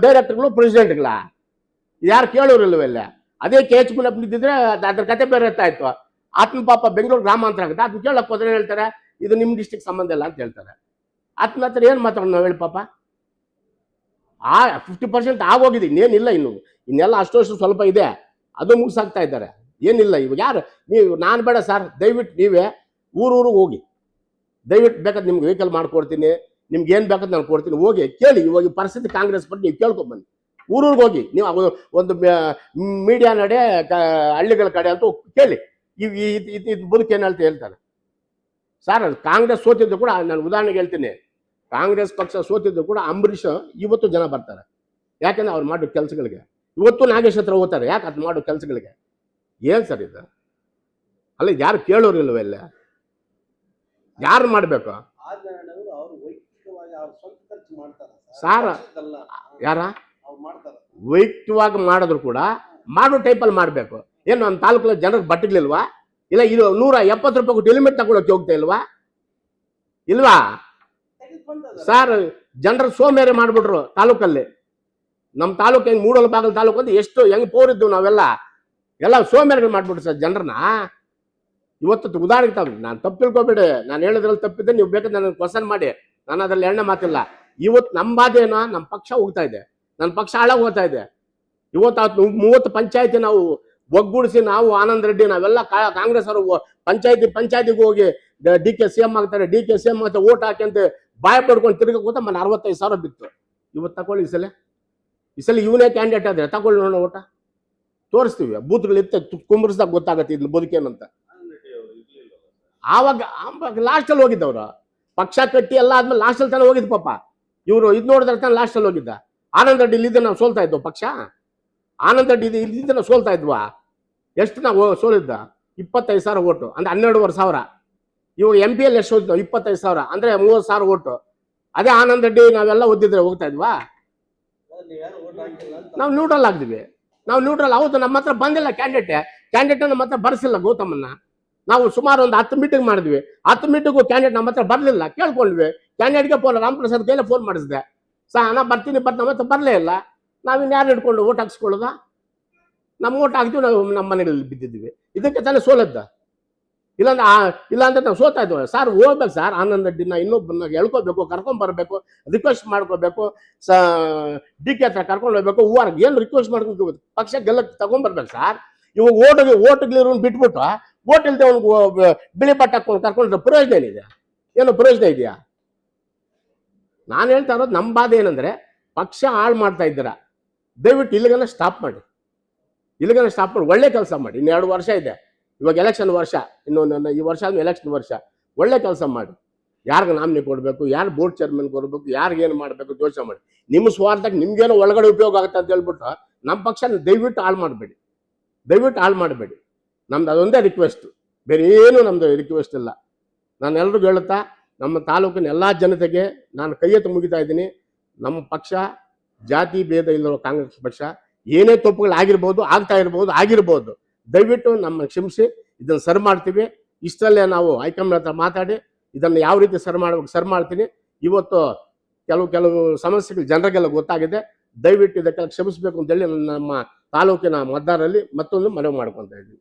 ಡೈರೆಕ್ಟರ್ಗಳು, ಪ್ರೆಸಿಡೆಂಟ್ಗಳ. ಯಾರು ಕೇಳೋರಿಲ್ವಲ್ಲ? ಅದೇ ಕೆ ಎಚ್ ಮುನಿಯಪ್ಪ ನಿಂತಿದ್ರೆ ಅದ್ರ ಕತೆ ಬೇರೆ ಇರ್ತಾ ಇತ್ತು. ಆತನ ಪಾಪ ಬೆಂಗಳೂರು ಗ್ರಾಮಾಂತರ ಆಗುತ್ತೆ. ಅದನ್ನ ಕೇಳಕ್ಕೆ ಹೋದ್ರೆ ಹೇಳ್ತಾರೆ ಇದು ನಿಮ್ಮ ಡಿಸ್ಟಿಕ್ ಸಂಬಂಧ ಇಲ್ಲ ಅಂತ ಹೇಳ್ತಾರೆ. ಆತನ ಹತ್ರ ಏನು ಮಾತಾಡೋಣ ನಾವು ಹೇಳಿ? ಪಾಪ 50% ಆಗೋಗಿದೆ, ಇನ್ನೇನಿಲ್ಲ. ಇನ್ನೆಲ್ಲ ಅಷ್ಟು ಸ್ವಲ್ಪ ಇದೆ, ಅದು ಮುಗಿಸಾಕ್ತಾ ಇದ್ದಾರೆ. ಏನಿಲ್ಲ ಇವಾಗ. ಯಾರು ನೀವು? ನಾನು ಬೇಡ ಸರ್, ದಯವಿಟ್ಟು ನೀವೇ ಊರಿಗೆ ಹೋಗಿ, ದಯವಿಟ್ಟು ಬೇಕಾದ್ರೆ ನಿಮ್ಗೆ ವೆಹಿಕಲ್ ಮಾಡ್ಕೊಡ್ತೀನಿ, ನಿಮ್ಗೆ ಏನು ಬೇಕಾದ್ರೆ ನಾನು ಕೊಡ್ತೀನಿ, ಹೋಗಿ ಕೇಳಿ. ಇವಾಗ ಪರಿಸ್ಥಿತಿ ಕಾಂಗ್ರೆಸ್ ಪಟ್ಟು ನೀವು ಕೇಳ್ಕೊಂಬನ್ನಿ. ಊರಿಗೆ ಹೋಗಿ ನೀವು ಒಂದು ಮೀಡಿಯಾ ನಡೆ ಹಳ್ಳಿಗಳ ಕಡೆ ಅಂತೂ ಕೇಳಿ. ಇದು ಬದುಕು ಏನು ಹೇಳ್ತಾರೆ ಸರ್. ಕಾಂಗ್ರೆಸ್ ಸೋತಿದ್ದು ಕೂಡ, ನಾನು ಉದಾಹರಣೆಗೆ ಹೇಳ್ತೀನಿ, ಕಾಂಗ್ರೆಸ್ ಪಕ್ಷ ಸೋತಿದ್ದು ಕೂಡ ಅಂಬರೀಷ್ ಇವತ್ತು ಜನ ಬರ್ತಾರೆ. ಯಾಕೆಂದ್ರೆ ಅವ್ರು ಮಾಡೋ ಕೆಲಸಗಳಿಗೆ. ಇವತ್ತು ನಾಗೇಶ್ ಹತ್ರ ಹೋಗ್ತಾರೆ. ಯಾಕೆ? ಅದು ಮಾಡೋ ಕೆಲಸಗಳಿಗೆ. ಏನು ಸರ್ ಇದು? ಅಲ್ಲ, ಯಾರು ಕೇಳೋರಿಲ್ವಲ್ಲ? ಯಾರು ಮಾಡಬೇಕು? ಸಾರ ಯಾರ ವೈಯಕ್ತಿಕವಾಗಿ ಮಾಡಿದ್ರು ಕೂಡ ಮಾಡೋ ಟೈಪಲ್ಲಿ ಮಾಡಬೇಕು. ಏನು ನಮ್ಮ ತಾಲೂಕಲ್ಲಿ ಜನರಿಗೆ ಬಟ್ಟೆಗಳಿಲ್ವಾ? ಇಲ್ಲ ಇದು 170 ರೂಪಾಯಿ ಕೊಟ್ಟು ಹೆಲ್ಮೆಟ್ ತಗೊಳಕ್ಕೆ ಹೋಗ್ತಾ ಇಲ್ವಾ ಸರ್? ಜನರು ಸೋಮೇರೆ ಮಾಡ್ಬಿಟ್ರು ತಾಲೂಕಲ್ಲಿ. ನಮ್ಮ ತಾಲೂಕು ಹೆಂಗೆ ಮೂಡಲ ಬಾಗಲ ತಾಲೂಕು ಅಂತ ಎಷ್ಟು ಹೆಂಗೆ ಪೋರಿದ್ದು ನಾವೆಲ್ಲ ಸೋಮೇರೆಗಳು ಮಾಡ್ಬಿಟ್ರು ಸರ್ ಜನರನ್ನ. ಇವತ್ತು ಉದಾಹರಣೆಗೆ ನಾನು ತಪ್ಪು ತಿಳ್ಕೊಬೇಡಿ, ನಾನು ಹೇಳೋದ್ರಲ್ಲಿ ತಪ್ಪಿದ್ದೆ, ನೀವು ಬೇಕಾದ್ರೆ ನನಗೆ ಕ್ವಶನ್ ಮಾಡಿ, ನಾನು ಅದ್ರಲ್ಲಿ ಎಣ್ಣೆ ಮಾತಿಲ್ಲ. ಇವತ್ತು ನಮ್ಮ ಬಾಧೆನ ನಮ್ಮ ಪಕ್ಷ ಹೋಗ್ತಾ ಇದೆ, ನನ್ನ ಪಕ್ಷ ಹಾಳಾಗಿ ಹೋಗ್ತಾ ಇದೆ. ಇವತ್ತು 30 ಪಂಚಾಯತಿ ನಾವು ಒಗ್ಗೂಡಿಸಿ, ನಾವು ಆನಂದ್ ರೆಡ್ಡಿ ನಾವೆಲ್ಲ ಕಾಂಗ್ರೆಸ್ ಅವರು ಪಂಚಾಯತಿಗೆ ಹೋಗಿ DK CM ಆಗ್ತಾರೆ, DK CM ಆಗ್ತಾರೆ, ಓಟ್ ಹಾಕಂತ ಬಾಯ ಪಡ್ಕೊಂಡು ತಿರ್ಗಕ್ಕೆ ಹೋಗ್ತಾ ಮನೆ 65,000 ಬಿತ್ತು. ಇವತ್ತು ತಗೊಳ್ಳಿ, ಈ ಸಲ ಇವನೇ ಕ್ಯಾಂಡಿಡೇಟ್ ಆದ್ರೆ ತಗೊಳ್ಳಿ ನೋಡೋಣ, ಓಟ ತೋರಿಸ್ತೀವಿ. ಬೂತ್ಗಳು ಇತ್ತು ಕುಂಬರಿಸಿದಾಗ ಗೊತ್ತಾಗತ್ತೆ ಇದನ್ನ ಬದುಕೇನಂತ. ಆವಾಗ ಲಾಸ್ಟಲ್ಲಿ ಹೋಗಿದ್ದವ್ರು, ಪಕ್ಷ ಕಟ್ಟಿ ಎಲ್ಲ ಆದ್ಮೇಲೆ ಲಾಸ್ಟಲ್ಲಿ ತಾನೇ ಹೋಗಿದ್ದು ಪಾಪ. ಇವರು ಇದು ನೋಡಿದ್ರೆ ತಾನೆ ಲಾಸ್ಟಲ್ಲಿ ಹೋಗಿದ್ದ. ಆನಂದ್ ರೆಡ್ಡಿ ಇಲ್ಲಿದ್ದ ನಾವು ಸೋಲ್ತಾ ಇದ್ವು ಪಕ್ಷ. ಆನಂದ್ ರೆಡ್ಡಿ ಇಲ್ಲಿದ್ದ ನಾವು ಸೋಲ್ತಾ ಇದ್ವಾ? ಎಷ್ಟು ನಾವು ಸೋಲಿದ್ದ? 25,000 ಓಟು ಅಂದ್ರೆ 12,500. ಇವಾಗ MP ಯಲ್ಲಿ ಎಷ್ಟು ಹೋಗಿದ್ವು? 25,000 ಅಂದ್ರೆ 30,000 ಓಟು. ಅದೇ ಆನಂದ್ ರೆಡ್ಡಿ ನಾವೆಲ್ಲ ಓದಿದ್ರೆ ಹೋಗ್ತಾ ಇದ್ವಾ? ನಾವು ನ್ಯೂಟ್ರಲ್ ಆಗಿದ್ವಿ. ಹೌದು, ನಮ್ಮ ಹತ್ರ ಬಂದಿಲ್ಲ ಕ್ಯಾಂಡಿಡೇಟ್ ನಮ್ಮ ಹತ್ರ ಬರ್ಸಿಲ್ಲ ಗೌತಮನ್ನ. ನಾವು ಸುಮಾರು ಒಂದು 10 ಮೀಟಿಂಗ್ ಮಾಡಿದ್ವಿ. 10 ಮೀಟಿಂಗು ಕ್ಯಾಂಡಿಡೇಟ್ ನಮ್ಮ ಹತ್ರ ಬರಲಿಲ್ಲ. ಕೇಳ್ಕೊಂಡ್ವಿ, ಕ್ಯಾಂಡಿಡೇಟ್ಗೆ ರಾಮಪ್ರಸಾದ್ ಕೈಲೇ ಫೋನ್ ಮಾಡಿಸಿದೆ. ನಾ ಬರ್ತೀನಿ ನಮ್ಮ ಹತ್ರ ಬರಲೇ ಇಲ್ಲ. ನಾವಿನ್ನು ಯಾರು ಹಿಡ್ಕೊಂಡು ಓಟ್ ಹಾಕ್ಸ್ಕೊಳ್ಳೋದ? ನಮ್ಮ ಓಟ್ ಹಾಕ್ತೀವಿ, ನಾವು ನಮ್ಮ ಮನೆಗಳಲ್ಲಿ ಬಿದ್ದಿದ್ವಿ. ಇದಕ್ಕೆ ತಾನೇ ಸೋಲದ್ದ. ಇಲ್ಲಾಂದ್ರೆ ನಾವು ಸೋತಾ ಇದ್ವಿ. ಸರ್ ಹೋಗ್ಬೇಕು ಸರ್, ಆನಂದ್ ರೆಡ್ಡಿನ ಇನ್ನೊಬ್ಬರನ್ನ ಹೇಳ್ಕೋಬೇಕು, ಕರ್ಕೊಂಡ್ಬರ್ಬೇಕು, ರಿಕ್ವೆಸ್ಟ್ ಮಾಡ್ಕೋಬೇಕು, DK ಹತ್ರ ಕರ್ಕೊಂಡು ಹೋಗ್ಬೇಕು. ಹೂವಾರ್ಗೆ ಏನು ರಿಕ್ವೆಸ್ಟ್ ಮಾಡ್ಕೊಂಡು ಪಕ್ಷ ಗೆಲ್ಲಕ್ಕೆ ತಗೊಂಡ್ಬರ್ಬೇಕು ಸರ್. ಇವಾಗ ಓಟ್ಗಳಿರೋ ಬಿಟ್ಬಿಟ್ಟು ಓಟ್ ಇಲ್ದೆ ಅವ್ನಿಗೆ ಬಿಳಿ ಬಟ್ಟೆ ಹಾಕೊಂಡು ಕರ್ಕೊಂಡ್ರೆ ಪ್ರಯೋಜನ ಏನಿದೆ? ಏನೋ ಪ್ರಯೋಜನ ಇದೆಯಾ? ನಾನು ಹೇಳ್ತಾ ಇರೋದು ನಮ್ಮ ಬಾಧೆ ಏನಂದ್ರೆ, ಪಕ್ಷ ಹಾಳು ಮಾಡ್ತಾ ಇದ್ದೀರಾ. ದಯವಿಟ್ಟು ಇಲ್ಲಿಗನ ಸ್ಟಾಪ್ ಮಾಡಿ, ಒಳ್ಳೆ ಕೆಲಸ ಮಾಡಿ. ಇನ್ನು 2 ವರ್ಷ ಇದೆ, ಇವಾಗ ಎಲೆಕ್ಷನ್ ವರ್ಷ, ಇನ್ನೊಂದು ಈ ವರ್ಷ ಆದ್ಮೇಲೆ ಎಲೆಕ್ಷನ್ ವರ್ಷ. ಒಳ್ಳೆ ಕೆಲಸ ಮಾಡಿ. ಯಾರಿಗೆ ನಾಮಿನಿ ಕೊಡಬೇಕು, ಯಾರು ಬೋರ್ಡ್ ಚೇರ್ಮನ್ ಕೊಡಬೇಕು, ಯಾರಿಗೇನು ಮಾಡಬೇಕು ಯೋಚನೆ ಮಾಡಿ. ನಿಮ್ಮ ಸ್ವಾರ್ಥಕ್ಕೆ ನಿಮ್ಗೇನೋ ಒಳಗಡೆ ಉಪಯೋಗ ಆಗುತ್ತೆ ಅಂತ ಹೇಳ್ಬಿಟ್ಟು ನಮ್ಮ ಪಕ್ಷ ದಯವಿಟ್ಟು ಹಾಳು ಮಾಡಬೇಡಿ. ನಮ್ದು ಅದೊಂದೇ ರಿಕ್ವೆಸ್ಟ್, ಬೇರೆ ಏನು ನಮ್ಮದು ರಿಕ್ವೆಸ್ಟ್ ಇಲ್ಲ. ನಾನು ಎಲ್ರಿಗೂ ಹೇಳುತ್ತಾ, ನಮ್ಮ ತಾಲೂಕಿನ ಎಲ್ಲ ಜನತೆಗೆ ನಾನು ಕೈ ಎತ್ತಿ ಮುಗಿತಾ ಇದ್ದೀನಿ. ನಮ್ಮ ಪಕ್ಷ ಜಾತಿ ಭೇದ ಇಲ್ಲರೋ ಕಾಂಗ್ರೆಸ್ ಪಕ್ಷ. ಏನೇ ತಪ್ಪುಗಳು ಆಗಿರ್ಬೋದು, ದಯವಿಟ್ಟು ನಮ್ಮ ಕ್ಷಮಿಸಿ, ಇದನ್ನು ಸರಿ ಮಾಡ್ತೀವಿ. ಇಷ್ಟಲ್ಲೇ ನಾವು ಹೈಕಮಾಂಡ್ ಹತ್ರ ಮಾತಾಡಿ ಇದನ್ನು ಯಾವ ರೀತಿ ಸರಿ ಮಾಡ್ತೀನಿ. ಇವತ್ತು ಕೆಲವು ಸಮಸ್ಯೆಗಳು ಜನರಿಗೆಲ್ಲ ಗೊತ್ತಾಗಿದೆ. ದಯವಿಟ್ಟು ಇದಕ್ಕೆಲ್ಲ ಕ್ಷಮಿಸಬೇಕು ಅಂತೇಳಿ ನಮ್ಮ ತಾಲೂಕಿನ ಮತದಾರರಲ್ಲಿ ಮತ್ತೊಂದು ಮನವಿ ಮಾಡ್ಕೊತಾ ಇದ್ದೀನಿ.